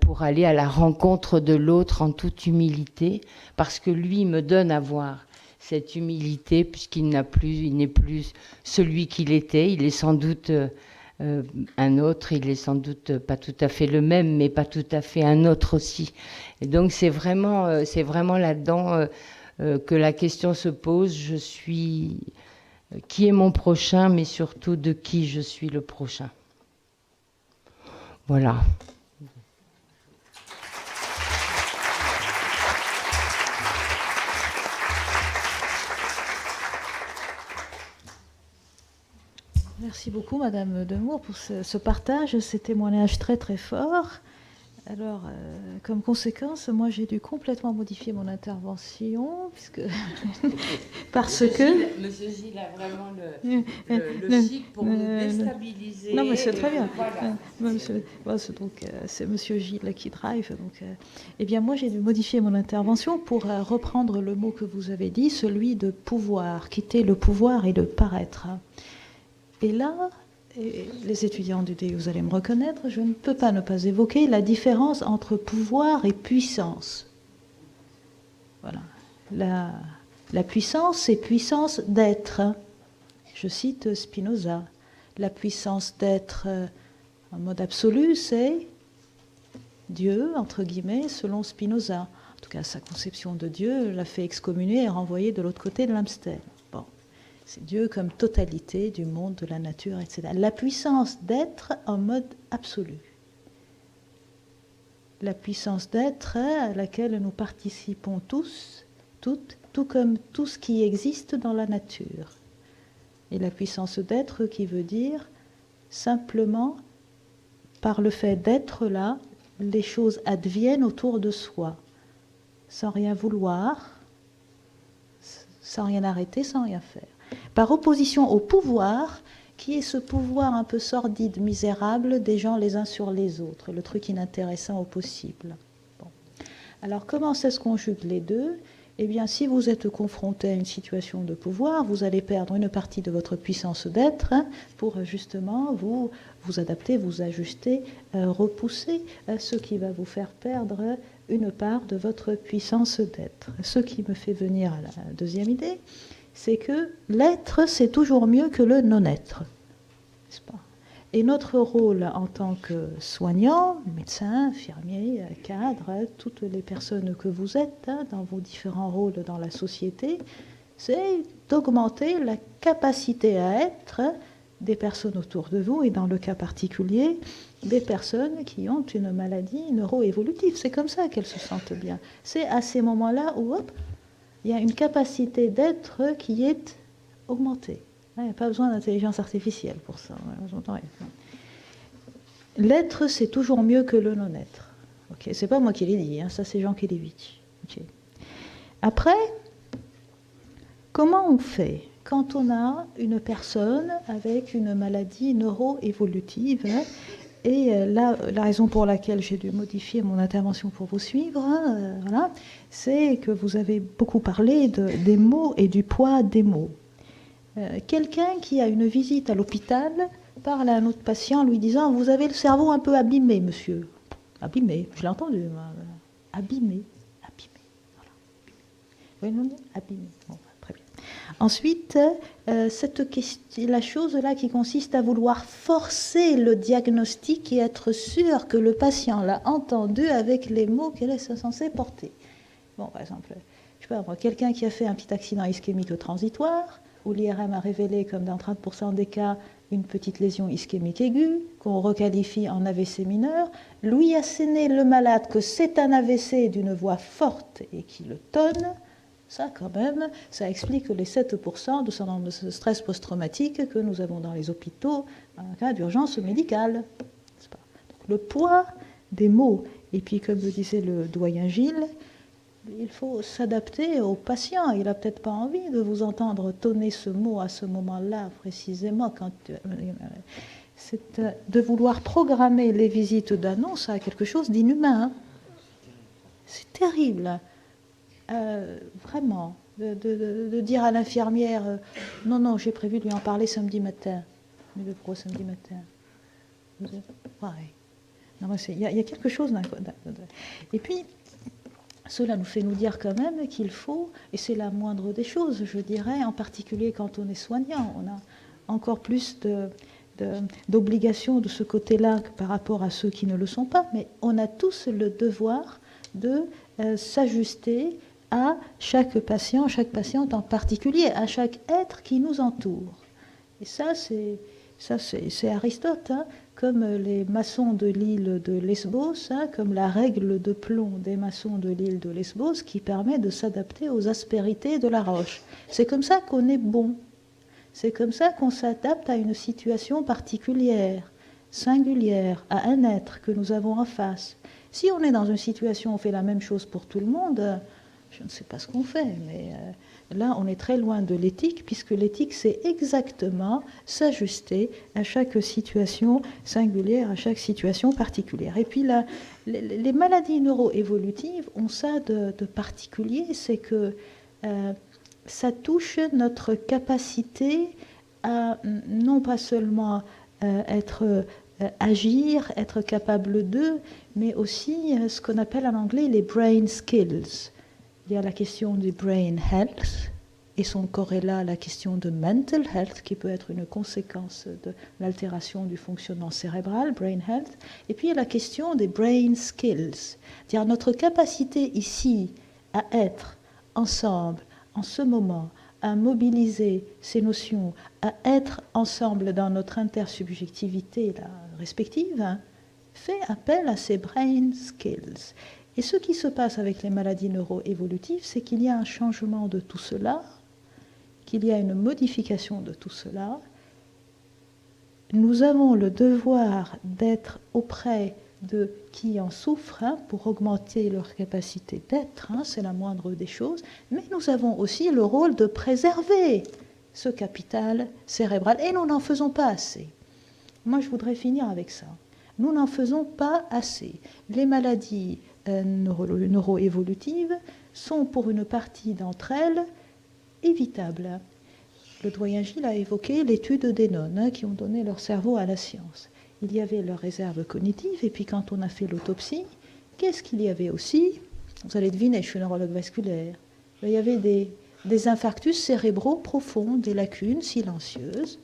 pour aller à la rencontre de l'autre en toute humilité, parce que lui me donne à voir cette humilité, puisqu'il n'est plus celui qu'il était, il est sans doute un autre, il est sans doute pas tout à fait le même, mais pas tout à fait un autre aussi. Et donc c'est vraiment là-dedans que la question se pose. Je suis qui est mon prochain, mais surtout de qui je suis le prochain. Voilà. Merci beaucoup, Madame Demours, pour ce partage, ces témoignages très très forts. Alors, comme conséquence, moi j'ai dû complètement modifier mon intervention, puisque parce que Monsieur Gilles a vraiment le chic pour nous déstabiliser. non, mais c'est très bien. Voilà. C'est Monsieur Gilles qui drive. Donc, eh bien, moi j'ai dû modifier mon intervention pour reprendre le mot que vous avez dit, celui de pouvoir, quitter le pouvoir et le paraître. Et là. Et les étudiants du DU, vous allez me reconnaître, je ne peux pas ne pas évoquer la différence entre pouvoir et puissance. Voilà. La puissance, c'est puissance d'être. Je cite Spinoza. La puissance d'être en mode absolu, c'est Dieu, entre guillemets, selon Spinoza. En tout cas, sa conception de Dieu l'a fait excommunier et renvoyer de l'autre côté de l'Amstel. C'est Dieu comme totalité du monde, de la nature, etc. La puissance d'être en mode absolu. La puissance d'être à laquelle nous participons tous, toutes, tout comme tout ce qui existe dans la nature. Et la puissance d'être qui veut dire simplement, par le fait d'être là, les choses adviennent autour de soi, sans rien vouloir, sans rien arrêter, sans rien faire. Par opposition au pouvoir, qui est ce pouvoir un peu sordide, misérable, des gens les uns sur les autres, le truc inintéressant au possible. Bon. Alors comment ça se conjugue les deux ? Eh bien, si vous êtes confronté à une situation de pouvoir, vous allez perdre une partie de votre puissance d'être pour justement vous adapter, vous ajuster, repousser ce qui va vous faire perdre une part de votre puissance d'être. Ce qui me fait venir à la deuxième idée, c'est que l'être, c'est toujours mieux que le non-être, n'est-ce pas ? Et notre rôle en tant que soignant, médecin, infirmier, cadre, toutes les personnes que vous êtes dans vos différents rôles dans la société, c'est d'augmenter la capacité à être des personnes autour de vous, et dans le cas particulier, des personnes qui ont une maladie neuroévolutive. C'est comme ça qu'elles se sentent bien. C'est à ces moments-là où, hop, il y a une capacité d'être qui est augmentée. Il n'y a pas besoin d'intelligence artificielle pour ça. L'être, c'est toujours mieux que le non-être. Okay. C'est pas moi qui l'ai dit, ça c'est Jean Kelevitch. Okay. Après, comment on fait quand on a une personne avec une maladie neuroévolutive et là, la raison pour laquelle j'ai dû modifier mon intervention pour vous suivre, voilà, c'est que vous avez beaucoup parlé des mots et du poids des mots. Quelqu'un qui a une visite à l'hôpital parle à un autre patient lui disant « Vous avez le cerveau un peu abîmé, monsieur. » Abîmé, je l'ai entendu. Abîmé, voilà. Oui, non, abîmé. Bon, très bien. Ensuite, la chose-là qui consiste à vouloir forcer le diagnostic et être sûr que le patient l'a entendu avec les mots qu'elle est censée porter. Bon, par exemple, je sais pas, quelqu'un qui a fait un petit accident ischémique transitoire, où l'IRM a révélé, comme dans 30% des cas, une petite lésion ischémique aiguë, qu'on requalifie en AVC mineur, lui asséner le malade que c'est un AVC d'une voix forte et qui le tonne, ça quand même, ça explique les 7% de syndrome de stress post-traumatique que nous avons dans les hôpitaux en cas d'urgence médicale. Donc, le poids des mots, et puis comme le disait le doyen Gilles, il faut s'adapter au patient. Il n'a peut-être pas envie de vous entendre tonner ce mot à ce moment-là, précisément. C'est de vouloir programmer les visites d'annonce à quelque chose d'inhumain. C'est terrible. Vraiment. De dire à l'infirmière non, j'ai prévu de lui en parler samedi matin. Mais le gros samedi matin. Pareil. Il y a quelque chose d'un. Et puis. Cela nous fait nous dire quand même qu'il faut, et c'est la moindre des choses, je dirais, en particulier quand on est soignant, on a encore plus d'obligations de ce côté-là par rapport à ceux qui ne le sont pas, mais on a tous le devoir de s'ajuster à chaque patient, chaque patiente en particulier, à chaque être qui nous entoure. Et ça, c'est Aristote, comme les maçons de l'île de Lesbos, comme la règle de plomb des maçons de l'île de Lesbos qui permet de s'adapter aux aspérités de la roche. C'est comme ça qu'on est bon. C'est comme ça qu'on s'adapte à une situation particulière, singulière, à un être que nous avons en face. Si on est dans une situation où on fait la même chose pour tout le monde, je ne sais pas ce qu'on fait, mais là, on est très loin de l'éthique, puisque l'éthique, c'est exactement s'ajuster à chaque situation singulière, à chaque situation particulière. Et puis là, les maladies neuroévolutives ont ça de particulier, c'est que ça touche notre capacité à non pas seulement agir, être capable d'eux, mais aussi ce qu'on appelle en anglais les brain skills. Il y a la question du brain health et son corrélat, la question de mental health, qui peut être une conséquence de l'altération du fonctionnement cérébral, brain health. Et puis il y a la question des brain skills, c'est-à-dire notre capacité ici à être ensemble, en ce moment, à mobiliser ces notions, à être ensemble dans notre intersubjectivité respective, fait appel à ces brain skills. Et ce qui se passe avec les maladies neuroévolutives, c'est qu'il y a un changement de tout cela, qu'il y a une modification de tout cela. Nous avons le devoir d'être auprès de qui en souffrent pour augmenter leur capacité d'être, c'est la moindre des choses, mais nous avons aussi le rôle de préserver ce capital cérébral, et nous n'en faisons pas assez. Moi, je voudrais finir avec ça. Nous n'en faisons pas assez. Les maladies neuroévolutives sont pour une partie d'entre elles évitables. Le doyen Gilles a évoqué l'étude des nonnes qui ont donné leur cerveau à la science. Il y avait leur réserve cognitive, et puis quand on a fait l'autopsie, qu'est-ce qu'il y avait aussi? Vous allez deviner, je suis neurologue vasculaire. Il y avait des infarctus cérébraux profonds, des lacunes silencieuses,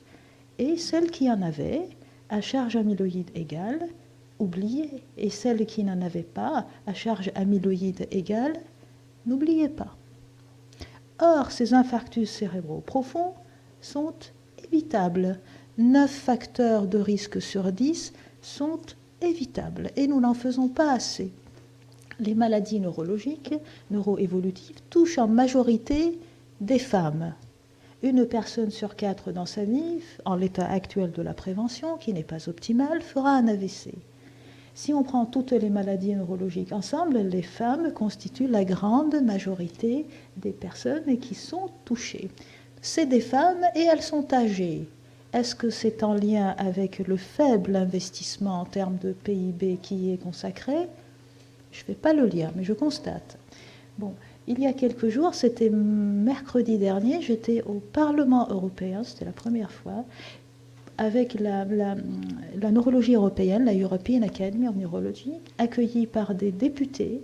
et celles qui en avaient, à charge amyloïde égale, oubliez, et celles qui n'en avaient pas, à charge amyloïde égale, n'oubliez pas. Or, ces infarctus cérébraux profonds sont évitables. 9 facteurs de risque sur 10 sont évitables, et nous n'en faisons pas assez. Les maladies neurologiques, neuroévolutives, touchent en majorité des femmes. Une personne sur 4 dans sa vie, en l'état actuel de la prévention, qui n'est pas optimal, fera un AVC. Si on prend toutes les maladies neurologiques ensemble, les femmes constituent la grande majorité des personnes qui sont touchées. C'est des femmes et elles sont âgées. Est-ce que c'est en lien avec le faible investissement en termes de PIB qui y est consacré? Je ne fais pas le lien, mais je constate. Bon, il y a quelques jours, c'était mercredi dernier, j'étais au Parlement européen, c'était la première fois, avec la neurologie européenne, la European Academy of Neurology, accueillie par des députés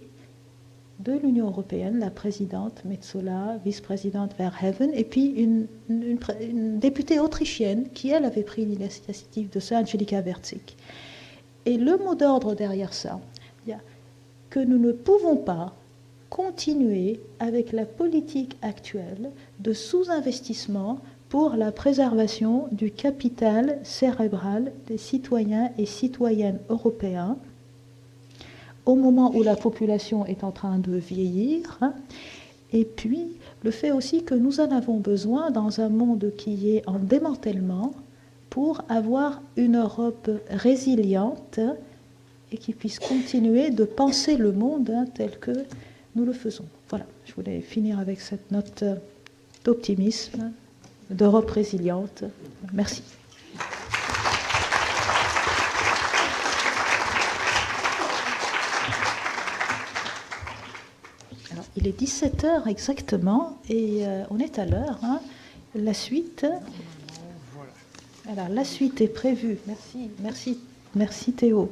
de l'Union européenne, la présidente Metsola, vice-présidente Verheven, et puis une députée autrichienne qui, elle, avait pris l'initiative de ça, Angelika Wertzig. Et le mot d'ordre derrière ça, que nous ne pouvons pas continuer avec la politique actuelle de sous-investissement pour la préservation du capital cérébral des citoyens et citoyennes européens au moment où la population est en train de vieillir, et puis le fait aussi que nous en avons besoin dans un monde qui est en démantèlement pour avoir une Europe résiliente et qui puisse continuer de penser le monde tel que nous le faisons. Voilà, je voulais finir avec cette note d'optimisme, d'Europe résiliente. Merci. Alors, il est 17h exactement et on est à l'heure. La suite. Alors, la suite est prévue. Merci Théo.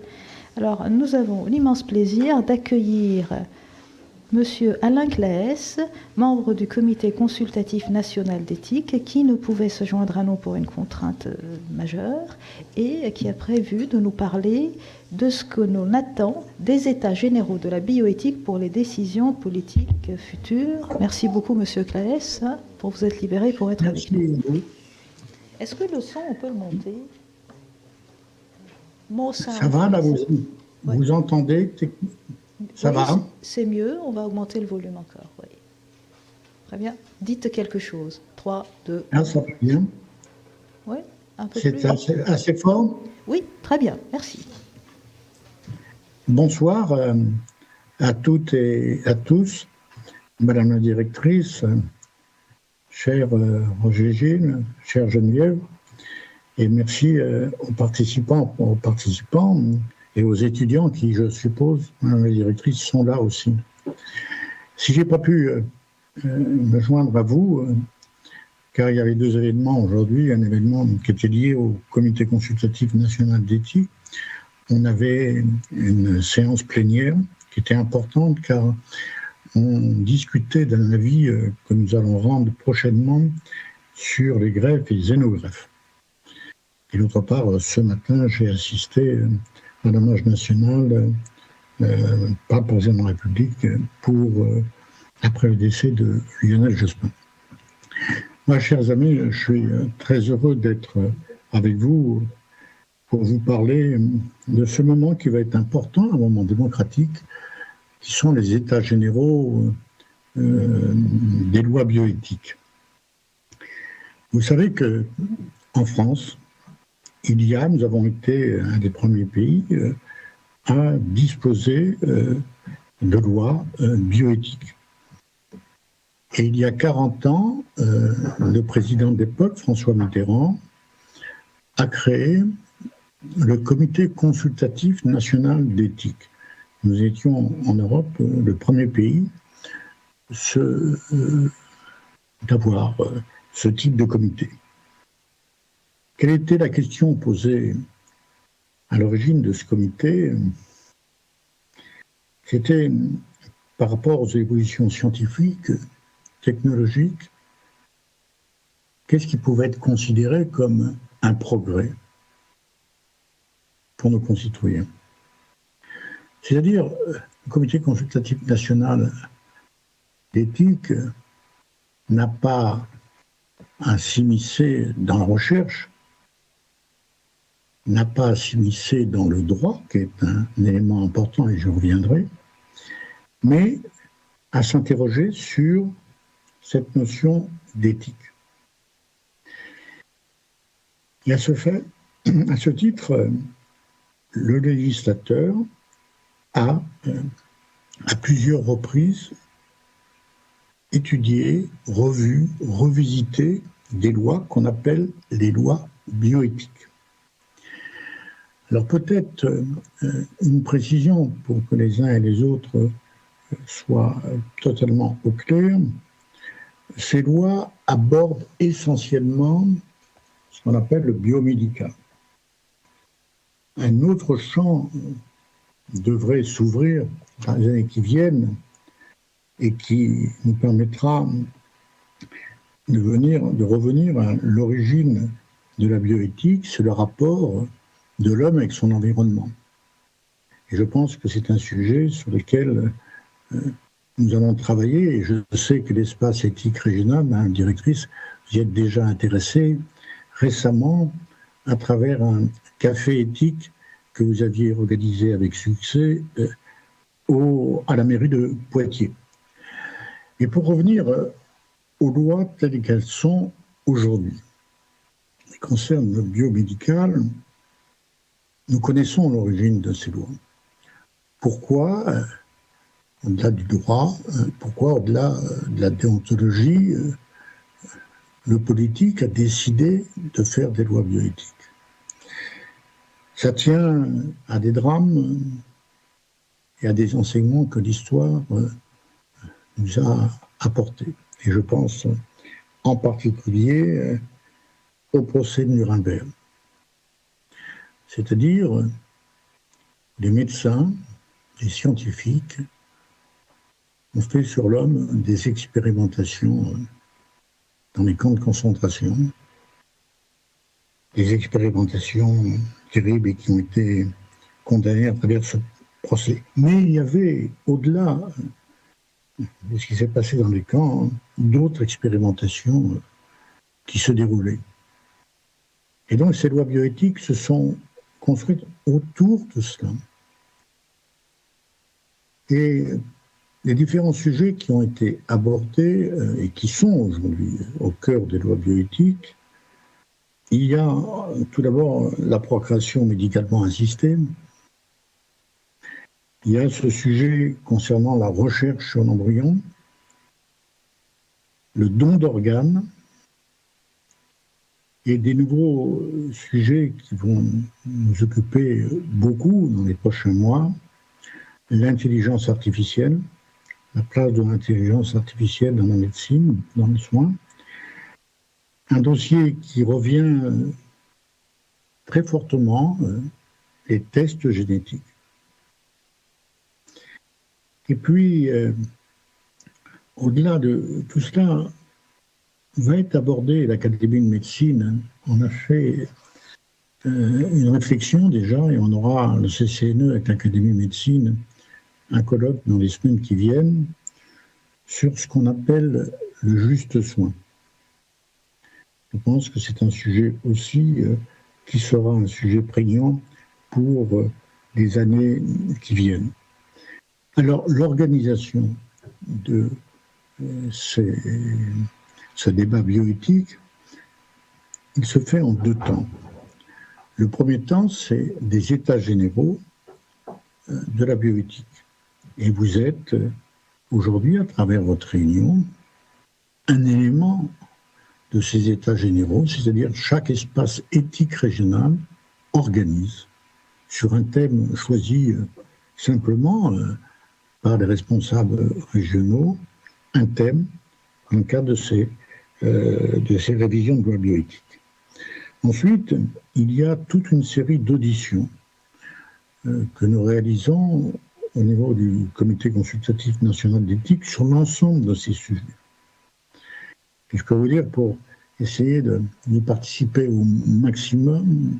Alors, nous avons l'immense plaisir d'accueillir Monsieur Alain Claes, membre du Comité consultatif national d'éthique, qui ne pouvait se joindre à nous pour une contrainte majeure et qui a prévu de nous parler de ce que l'on attend des états généraux de la bioéthique pour les décisions politiques futures. Merci beaucoup, Monsieur Claes, pour vous être libéré pour être avec nous. Est-ce que le son, on peut le monter? Ça va, là, vous entendez? Ça va? C'est mieux, on va augmenter le volume encore. Oui. Très bien. Dites quelque chose. 3, 2... Ah, ça va bien. Oui, un peu plus. C'est assez fort? Oui, très bien, merci. Bonsoir à toutes et à tous, Madame la directrice, cher Roger Gilles, chère Geneviève, et merci aux participants et aux étudiants qui, je suppose, Madame la directrice, sont là aussi. Si j'ai pas pu me joindre à vous, car il y avait deux événements aujourd'hui, un événement qui était lié au Comité consultatif national d'éthique. On avait une séance plénière qui était importante car on discutait d'un avis que nous allons rendre prochainement sur les greffes et les xénogreffes. Et d'autre part, ce matin, j'ai assisté à l'hommage national par le président de la République après le décès de Lionel Jospin. Moi, chers amis, je suis très heureux d'être avec vous pour vous parler de ce moment qui va être important, un moment démocratique, qui sont les états généraux des lois bioéthiques. Vous savez qu'en France, nous avons été un des premiers pays à disposer de lois bioéthiques. Et il y a 40 ans, le président d'époque, François Mitterrand, a créé le Comité consultatif national d'éthique. Nous étions en Europe le premier pays d'avoir ce type de comité. Quelle était la question posée à l'origine de ce comité? C'était par rapport aux évolutions scientifiques, technologiques, qu'est-ce qui pouvait être considéré comme un progrès pour nos concitoyens. C'est-à-dire, le Comité consultatif national d'éthique n'a pas à s'immiscer dans la recherche, n'a pas à s'immiscer dans le droit, qui est un élément important et je reviendrai, mais à s'interroger sur cette notion d'éthique. Et à ce titre, le législateur a, à plusieurs reprises, étudié, revu, revisité des lois qu'on appelle les lois bioéthiques. Alors peut-être une précision pour que les uns et les autres soient totalement au clair. Ces lois abordent essentiellement ce qu'on appelle le biomédical. Un autre champ devrait s'ouvrir dans les années qui viennent et qui nous permettra de revenir à l'origine de la bioéthique, c'est le rapport de l'homme avec son environnement. Et je pense que c'est un sujet sur lequel nous allons travailler, et je sais que l'espace éthique régional, Madame la directrice, vous y êtes déjà intéressée récemment à travers un café éthique que vous aviez organisé avec succès à la mairie de Poitiers. Et pour revenir aux lois telles qu'elles sont aujourd'hui, qui concernent le biomédical, nous connaissons l'origine de ces lois. Pourquoi, au-delà du droit, pourquoi, au-delà de la déontologie, le politique a décidé de faire des lois bioéthiques? Ça tient à des drames et à des enseignements que l'histoire nous a apportés. Et je pense en particulier au procès de Nuremberg. C'est-à-dire, les médecins, les scientifiques ont fait sur l'homme des expérimentations dans les camps de concentration, des expérimentations terribles et qui ont été condamnées à travers ce procès. Mais il y avait, au-delà de ce qui s'est passé dans les camps, d'autres expérimentations qui se déroulaient. Et donc ces lois bioéthiques se sont construites autour de cela. Et les différents sujets qui ont été abordés et qui sont aujourd'hui au cœur des lois bioéthiques, il y a tout d'abord la procréation médicalement assistée, Il y a ce sujet concernant la recherche sur l'embryon, le don d'organes et des nouveaux sujets qui vont nous occuper beaucoup dans les prochains mois, l'intelligence artificielle, la place de l'intelligence artificielle dans la médecine, dans les soins. Un dossier qui revient très fortement, les tests génétiques. Et puis, au-delà de tout cela, va être abordé l'Académie de médecine. On a fait une réflexion déjà, et on aura le CCNE avec l'Académie de médecine, un colloque dans les semaines qui viennent, sur ce qu'on appelle le juste soin. Je pense que c'est un sujet aussi qui sera un sujet prégnant pour les années qui viennent. Alors, l'organisation de ce débat bioéthique, il se fait en 2 temps. Le premier temps, c'est des états généraux de la bioéthique. Et vous êtes aujourd'hui, à travers votre réunion, un élément de ces états généraux, c'est-à-dire chaque espace éthique régional organise sur un thème choisi simplement par les responsables régionaux, un thème dans le cadre de ces révisions de loi bioéthique. Ensuite, il y a toute une série d'auditions que nous réalisons au niveau du Comité consultatif national d'éthique sur l'ensemble de ces sujets. Et je peux vous dire, pour essayer d'y participer au maximum,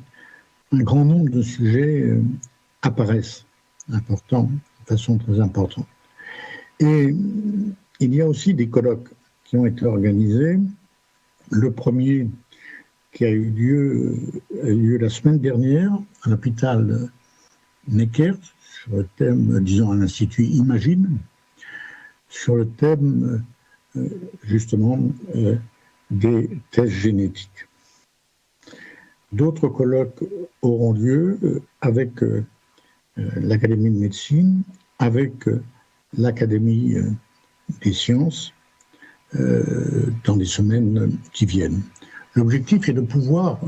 un grand nombre de sujets apparaissent importants, de façon très importante. Et il y a aussi des colloques qui ont été organisés. Le premier qui a eu lieu la semaine dernière à l'hôpital Necker, sur le thème, disons, à l'Institut Imagine, sur le thème, justement, des tests génétiques. D'autres colloques auront lieu avec l'Académie de médecine, avec l'Académie des sciences, dans les semaines qui viennent. L'objectif est de pouvoir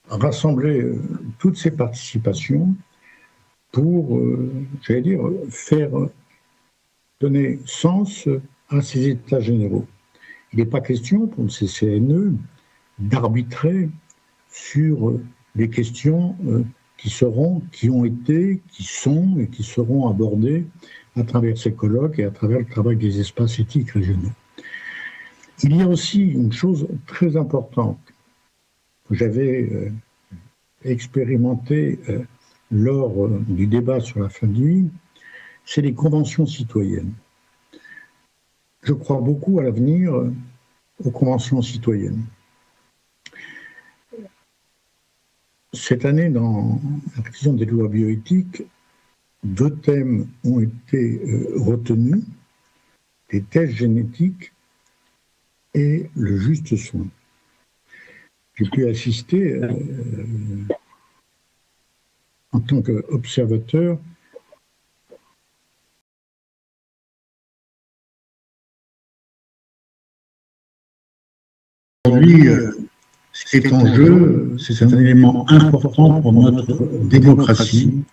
rassembler toutes ces participations pour, j'allais dire, faire donner sens à ces états généraux. Il n'est pas question pour le CCNE d'arbitrer sur les questions qui ont été, qui sont et qui seront abordées à travers ces colloques et à travers le travail des espaces éthiques régionaux. Il y a aussi une chose très importante que j'avais expérimentée lors du débat sur la fin de vie, c'est les conventions citoyennes. Je crois beaucoup à l'avenir aux conventions citoyennes. Cette année, dans la révision des lois bioéthiques, 2 thèmes ont été retenus, les tests génétiques et le juste soin. J'ai pu assister en tant qu'observateur aujourd'hui. Ce qui est en jeu, c'est un élément important pour notre démocratie,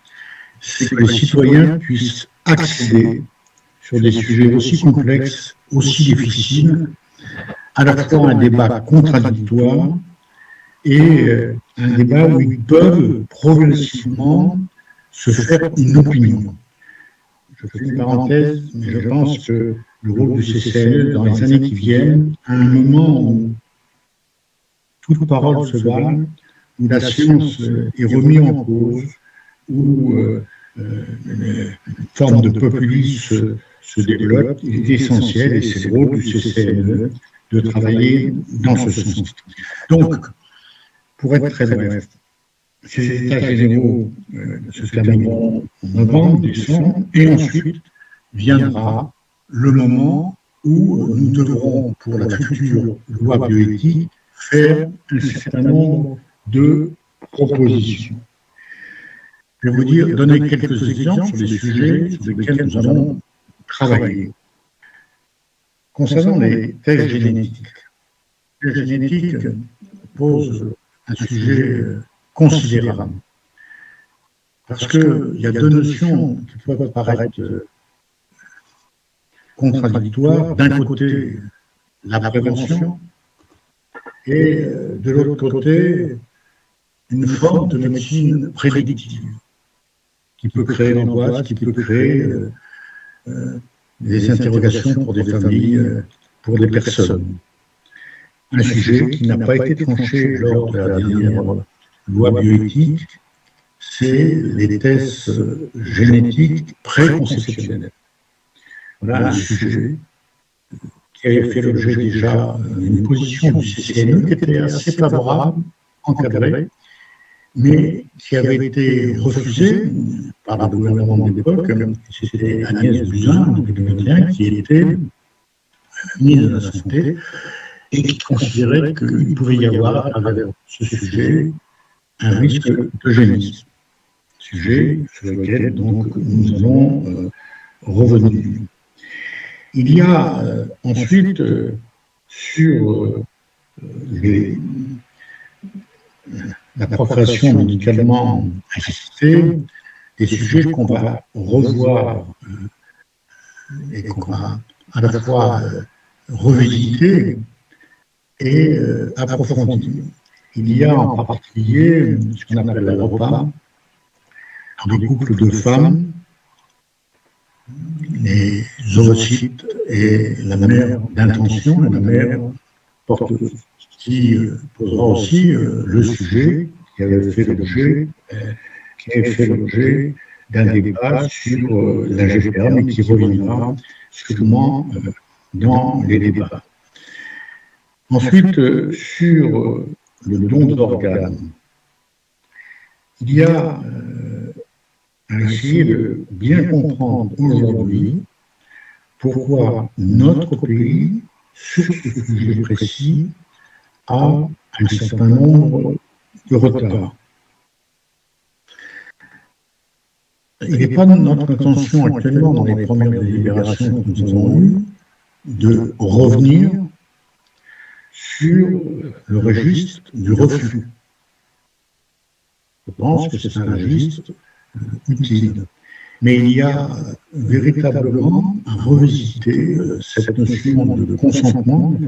c'est que les citoyens puissent accéder sur des sujets aussi complexes, aussi difficiles, à la fois un débat contradictoire et un débat où ils peuvent progressivement se faire une opinion. Je fais une parenthèse, mais je pense que le rôle du CCNE dans les années qui viennent, à un moment où toute parole se valent, où la science est remise en cause, où une forme de populisme se développe, il est essentiel, et c'est le rôle du CCNE, de travailler dans ce sens. Donc, pour être très bref, ces états généraux se termineront en novembre, décembre, et ensuite viendra le moment où nous devrons, pour la future loi bioéthique, faire un certain nombre de propositions. je vais vous donner quelques exemples sur les sujets sur lesquels nous allons travailler. Concernant les tests génétiques, les tests génétiques posent un sujet considérable. Parce qu'il y a deux notions qui peuvent paraître contradictoires. D'un côté, la prévention, et de l'autre côté, une forme de médecine prédictive qui peut créer l'angoisse, qui peut créer des interrogations pour des familles, pour des personnes. Un sujet qui n'a pas été tranché lors de la dernière loi bioéthique, c'est les tests génétiques préconceptionnels. Voilà un sujet qui avait fait l'objet déjà d'une position du CCNE qui était assez favorable, encadrée, mais qui avait été refusée par le gouvernement de l'époque. C'était Agnès Buzyn, en 2021, qui était ministre de la Santé et qui considérait qu'il pouvait y avoir, à travers ce sujet, un risque d'eugénisme. Sujet sur lequel donc, nous allons revenir. Il y a ensuite sur la procréation médicalement assistée des sujets qu'on va revoir et qu'on va à la fois revisiter et approfondir. Il y a en particulier ce qu'on appelle la ROPA, des couples de femmes, les oocytes et la mère d'intention, la mère porteuse, qui posera aussi le sujet qui avait fait l'objet d'un débat sur la GPA, mais qui reviendra sûrement dans les débats. Ensuite, sur le don d'organes, il y a à essayer de bien comprendre aujourd'hui pourquoi notre pays, sur ce sujet précis, a un certain nombre de retards. Il n'est pas notre intention actuellement, dans les premières délibérations que nous avons eues, de revenir sur le registre du refus. Je pense que c'est un registre utile. Mais il y a véritablement à revisiter cette notion de consentement,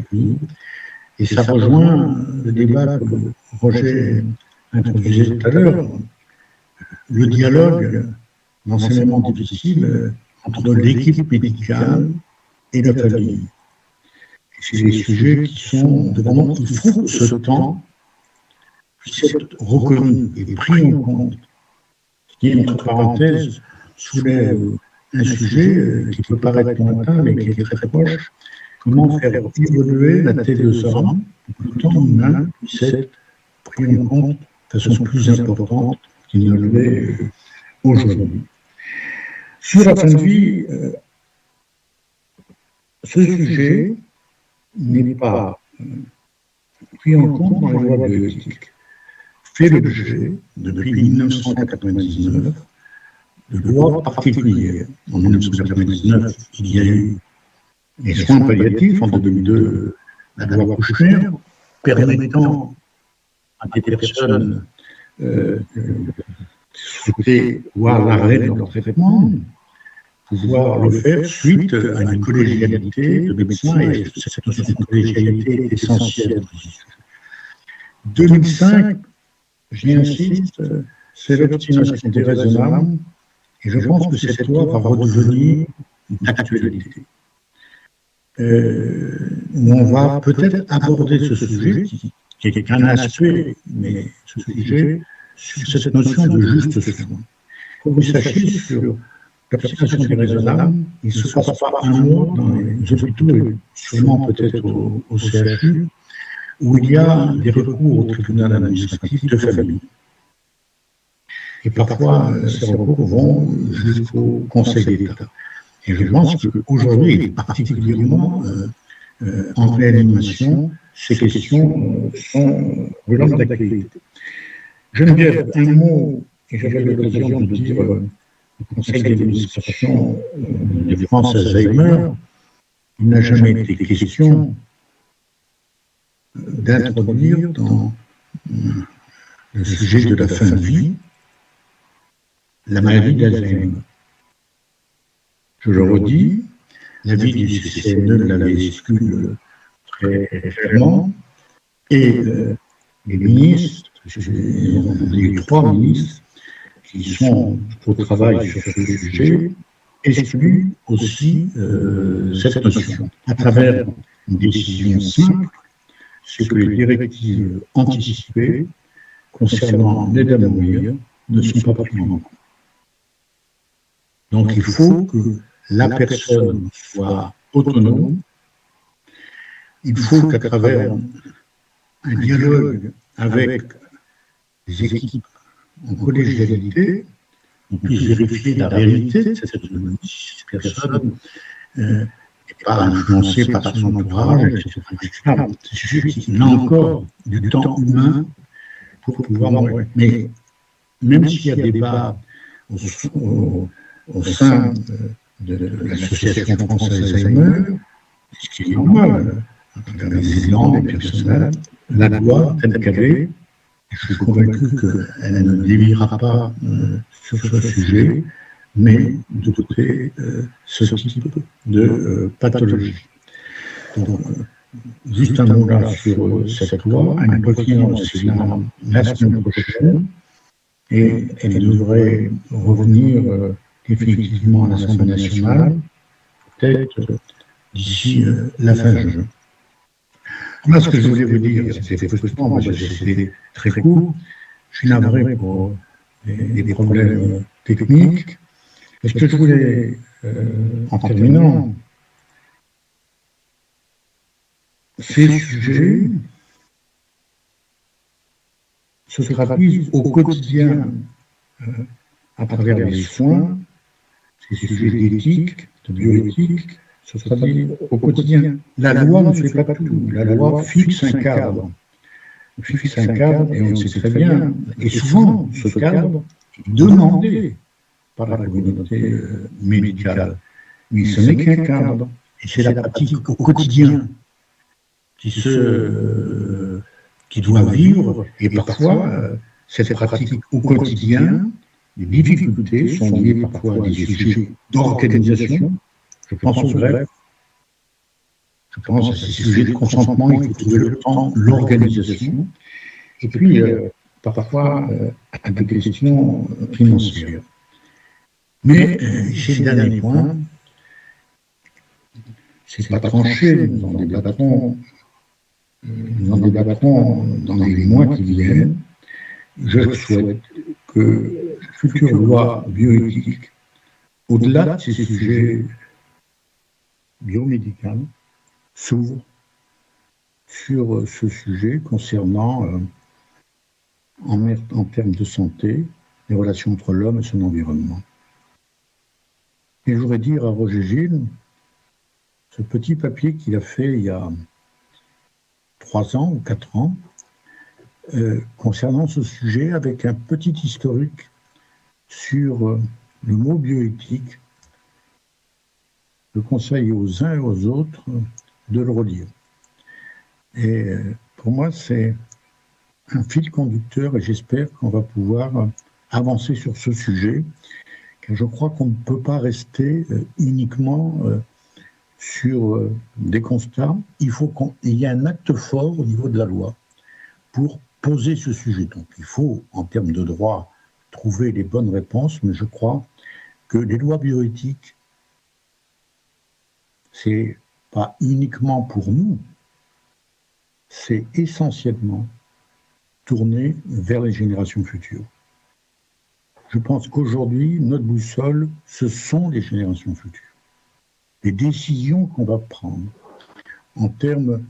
et ça rejoint le débat que Roger introduisait tout à l'heure, le dialogue, l'enseignement difficile entre l'équipe médicale et la famille. C'est des sujets qui sont vraiment, il faut que ce temps puisse être reconnu et pris en compte. Qui, entre parenthèses, soulève un sujet qui peut paraître lointain, mais qui est très proche. Comment faire évoluer la T2A pour que le temps humain puisse être pris en compte de façon plus importante qu'il ne l'est aujourd'hui. Sur la fin de vie, ce sujet n'est pas pris en compte dans les lois bioéthiques. Fait l'objet, depuis 1999, de lois particulières. En 1999, il y a eu les soins palliatifs, en 2002, la loi Kouchner, permettant à des personnes souhaiter voir l'arrêt de leur traitement, pouvoir le faire suite à une collégialité de médecins, et cette notion de collégialité est essentielle. 2005, j'y insiste, c'est l'obstination déraisonnable, et je pense que cette loi va redevenir une actualité. Où on va peut-être aborder ce sujet, qui est qu'un aspect, mais ce sujet, sur cette notion de juste soin. Comme vous sachiez, sur l'obstination déraisonnable, il ne se passe pas un mois dans les hôpitaux, et sûrement peut-être au CHU, où il y a des recours au tribunal administratif de famille. Et parfois, ces recours vont jusqu'au Conseil d'État. Et je pense qu'aujourd'hui, particulièrement en réanimation, ces questions sont brûlantes d'actualité. Geneviève, un mot et j'avais l'occasion de dire au conseil d'administration de France Alzheimer, il n'a jamais été question d'introduire dans le sujet de la fin de vie la maladie d'Alzheimer. Je le redis, l'avis du CCNE l'avait exclu très régulièrement, et les ministres, les 3 ministres qui sont au travail sur ce sujet, excluent aussi cette notion, à travers une décision simple, c'est que les directives anticipées concernant l'aide à mourir ne sont pas prises en compte. Donc il faut que la personne soit autonome, il faut qu'à travers un dialogue avec les équipes en collégialité, on puisse vérifier la réalité de cette personne n'est pas influencée par son entourage, etc. C'est juste qu'il a encore du temps humain pour pouvoir mourir. Mais même s'il y a débat au sein de l'association française Alzheimer, ce qui est normal, les élans, les personnels, la loi telle qu'elle est, je suis convaincu qu'elle ne déviera pas sur ce sujet, mais de doter ce type de pathologie. Donc, juste un mot là sur cette loi, elle revient au Sénat la semaine prochaine, et elle devrait revenir définitivement à l'Assemblée nationale, peut-être d'ici la fin juin. Moi, ce que je voulais vous dire, c'était frustrant, moi c'était très court, je suis navré pour des problèmes techniques, et ce que je voulais, en terminant, ces sujets se traduisent au quotidien à travers les soins, ces sujets d'éthique, de bioéthique, se traduisent au quotidien. La loi ne fait pas tout. La loi fixe un cadre. Fixe un cadre, et on le sait très bien. Et souvent, ce cadre est demandé par la communauté médicale. Mais ce n'est qu'un cadre. Et c'est la pratique au quotidien qui doit vivre. Et parfois, cette pratique au quotidien, les difficultés sont liées parfois à des sujets d'organisation. Je pense aux grèves, je pense à ces sujets de consentement, il faut trouver le temps, l'organisation, et puis parfois à des questions financières. Mais chez le dernier point, c'est pas tranché, nous en débattrons dans les mois qui viennent. Je souhaite que la future loi bioéthique, au-delà de ces sujets biomédical, s'ouvre sur ce sujet concernant, en termes de santé, les relations entre l'homme et son environnement. Et je voudrais dire à Roger Gilles, ce petit papier qu'il a fait il y a 3 ans ou 4 ans, concernant ce sujet, avec un petit historique sur le mot bioéthique, je conseille aux uns et aux autres de le relire. Et pour moi, c'est un fil conducteur, et j'espère qu'on va pouvoir avancer sur ce sujet, car je crois qu'on ne peut pas rester uniquement sur des constats. Il faut qu'il y ait un acte fort au niveau de la loi pour poser ce sujet. Donc il faut, en termes de droit, trouver les bonnes réponses, mais je crois que les lois bioéthiques, c'est pas uniquement pour nous, c'est essentiellement tourné vers les générations futures. Je pense qu'aujourd'hui, notre boussole, ce sont les générations futures. Les décisions qu'on va prendre en termes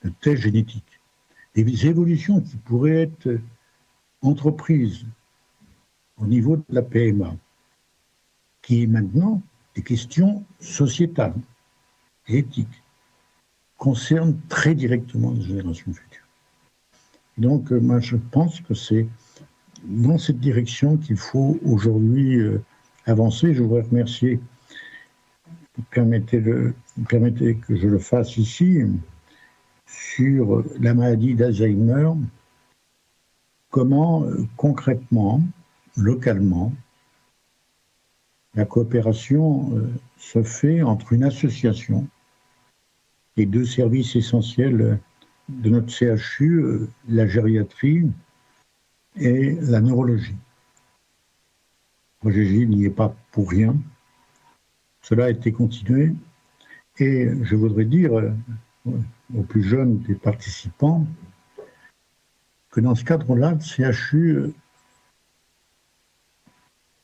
de tests génétiques, les évolutions qui pourraient être entreprises au niveau de la PMA, qui est maintenant des questions sociétales et éthiques, concernent très directement les générations futures. Donc, moi, je pense que c'est dans cette direction qu'il faut aujourd'hui avancer. Je voudrais remercier, permettez que je le fasse ici, sur la maladie d'Alzheimer, comment concrètement, localement, la coopération se fait entre une association et deux services essentiels de notre CHU, la gériatrie et la neurologie. Roger Gilles n'y est pas pour rien. Cela a été continué et je voudrais dire aux plus jeunes des participants que dans ce cadre-là, le CHU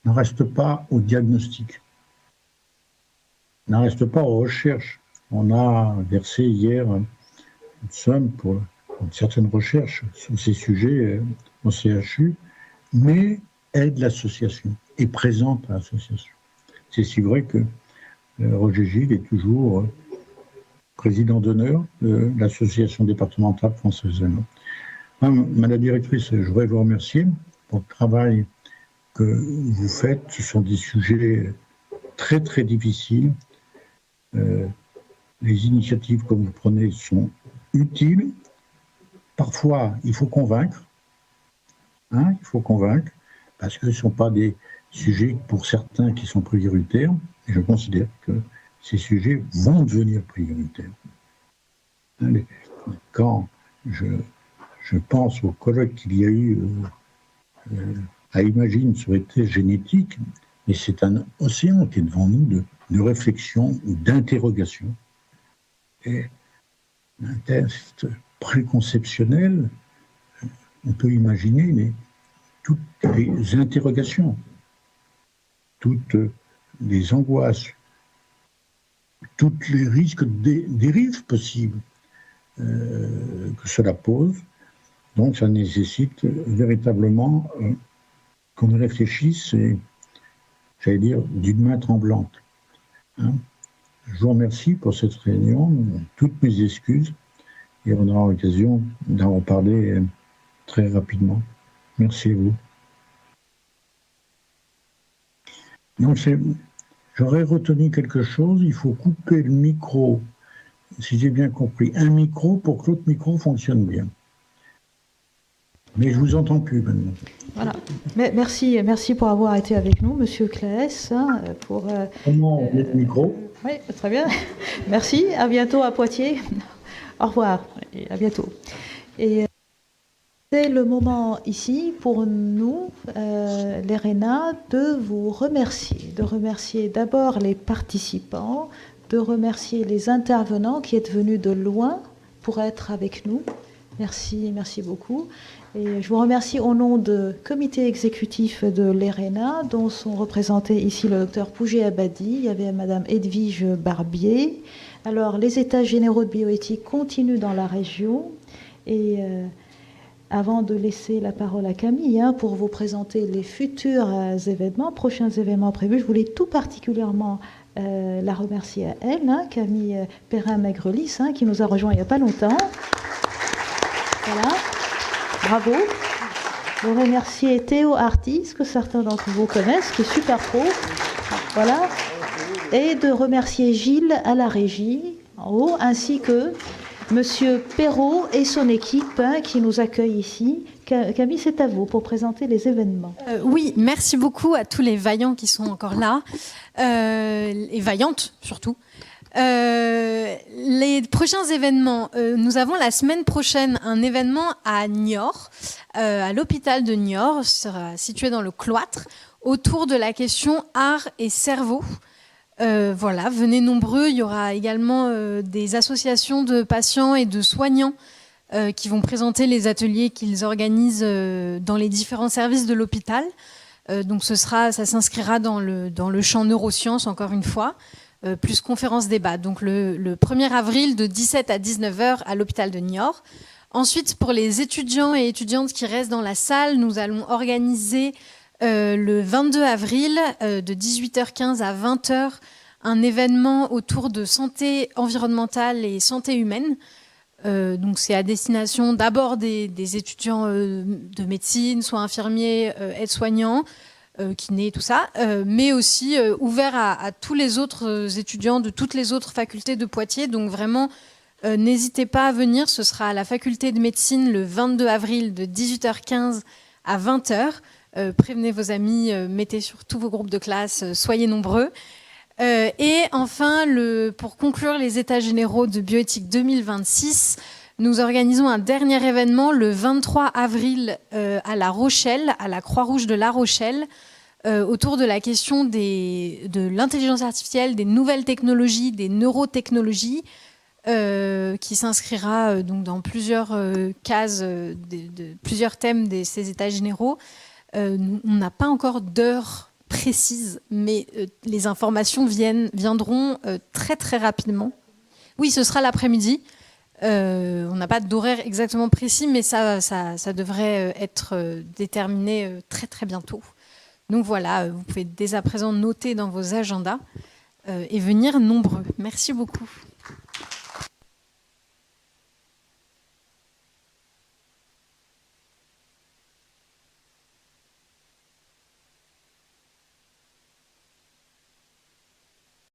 n'en reste pas au diagnostic, n'en reste pas aux recherches. On a versé hier une somme pour une certaine recherche sur ces sujets au CHU, mais aide l'association, est présente à l'association. C'est si vrai que Roger Gilles est toujours président d'honneur de l'association départementale française. Madame la directrice, je voudrais vous remercier pour le travail que vous faites. Ce sont des sujets très très difficiles. Les initiatives que vous prenez sont utiles. Parfois, il faut convaincre. Il faut convaincre, parce que ce ne sont pas des sujets pour certains qui sont prioritaires. Et je considère que ces sujets vont devenir prioritaires. Quand je pense au colloque qu'il y a eu à Imagine sur les tests génétiques, mais c'est un océan qui est devant nous de réflexion ou d'interrogation. Et un test préconceptionnel, on peut imaginer toutes les interrogations, toutes les angoisses, tous les risques de dérives possibles que cela pose. Donc ça nécessite véritablement qu'on y réfléchisse, et j'allais dire d'une main tremblante. Je vous remercie pour cette réunion, toutes mes excuses, et on aura l'occasion d'en reparler très rapidement. Merci à vous. Donc j'aurais retenu quelque chose, il faut couper le micro, si j'ai bien compris, un micro pour que l'autre micro fonctionne bien. Mais je vous entends plus maintenant. Voilà. Merci pour avoir été avec nous, Monsieur Claes. Comment on met le micro? Oui, très bien. Merci. À bientôt à Poitiers. Au revoir et à bientôt. Et c'est le moment ici pour nous, l'ERENA, de vous remercier d'abord les participants, de remercier les intervenants qui êtes venus de loin pour être avec nous. Merci beaucoup. Et je vous remercie au nom du comité exécutif de l'ERENA, dont sont représentés ici le docteur Pougé Abadi, il y avait Madame Edwige Barbier. Alors, les états généraux de bioéthique continuent dans la région. Et avant de laisser la parole à Camille pour vous présenter les futurs prochains événements prévus, je voulais tout particulièrement la remercier à elle, Camille Perrin-Maigrelis, qui nous a rejoint il n'y a pas longtemps. Voilà. Bravo. Je remercier Théo Artis, que certains d'entre vous connaissent, qui est super pro. Voilà. Et de remercier Gilles à la régie, en haut, ainsi que Monsieur Perrault et son équipe qui nous accueillent ici. Camille, c'est à vous pour présenter les événements. Oui, merci beaucoup à tous les vaillants qui sont encore là, et vaillantes surtout. Les prochains événements, nous avons la semaine prochaine un événement à Niort, à l'hôpital de Niort, sera situé dans le cloître, autour de la question art et cerveau. Voilà, venez nombreux. Il y aura également des associations de patients et de soignants qui vont présenter les ateliers qu'ils organisent dans les différents services de l'hôpital. Donc ça s'inscrira dans le champ neurosciences, encore une fois. Plus conférence débat, donc le 1er avril de 17 à 19h à l'hôpital de Niort. Ensuite, pour les étudiants et étudiantes qui restent dans la salle, nous allons organiser le 22 avril de 18h15 à 20h un événement autour de santé environnementale et santé humaine. Donc c'est à destination d'abord des étudiants de médecine, soit infirmiers, aides-soignants, kinés, tout ça, mais aussi ouvert à tous les autres étudiants de toutes les autres facultés de Poitiers. Donc vraiment, n'hésitez pas à venir. Ce sera à la faculté de médecine le 22 avril de 18h15 à 20h. Prévenez vos amis, mettez sur tous vos groupes de classe, soyez nombreux. Et enfin, pour conclure les états généraux de bioéthique 2026, nous organisons un dernier événement le 23 avril à La Rochelle, à la Croix-Rouge de La Rochelle, autour de la question de l'intelligence artificielle, des nouvelles technologies, des neurotechnologies, qui s'inscrira donc dans plusieurs cases, plusieurs thèmes de ces états généraux. On n'a pas encore d'heure précise, mais les informations viendront très très rapidement. Oui, ce sera l'après-midi. On n'a pas d'horaire exactement précis, mais ça devrait être déterminé très très bientôt. Donc voilà, vous pouvez dès à présent noter dans vos agendas et venir nombreux. Merci beaucoup.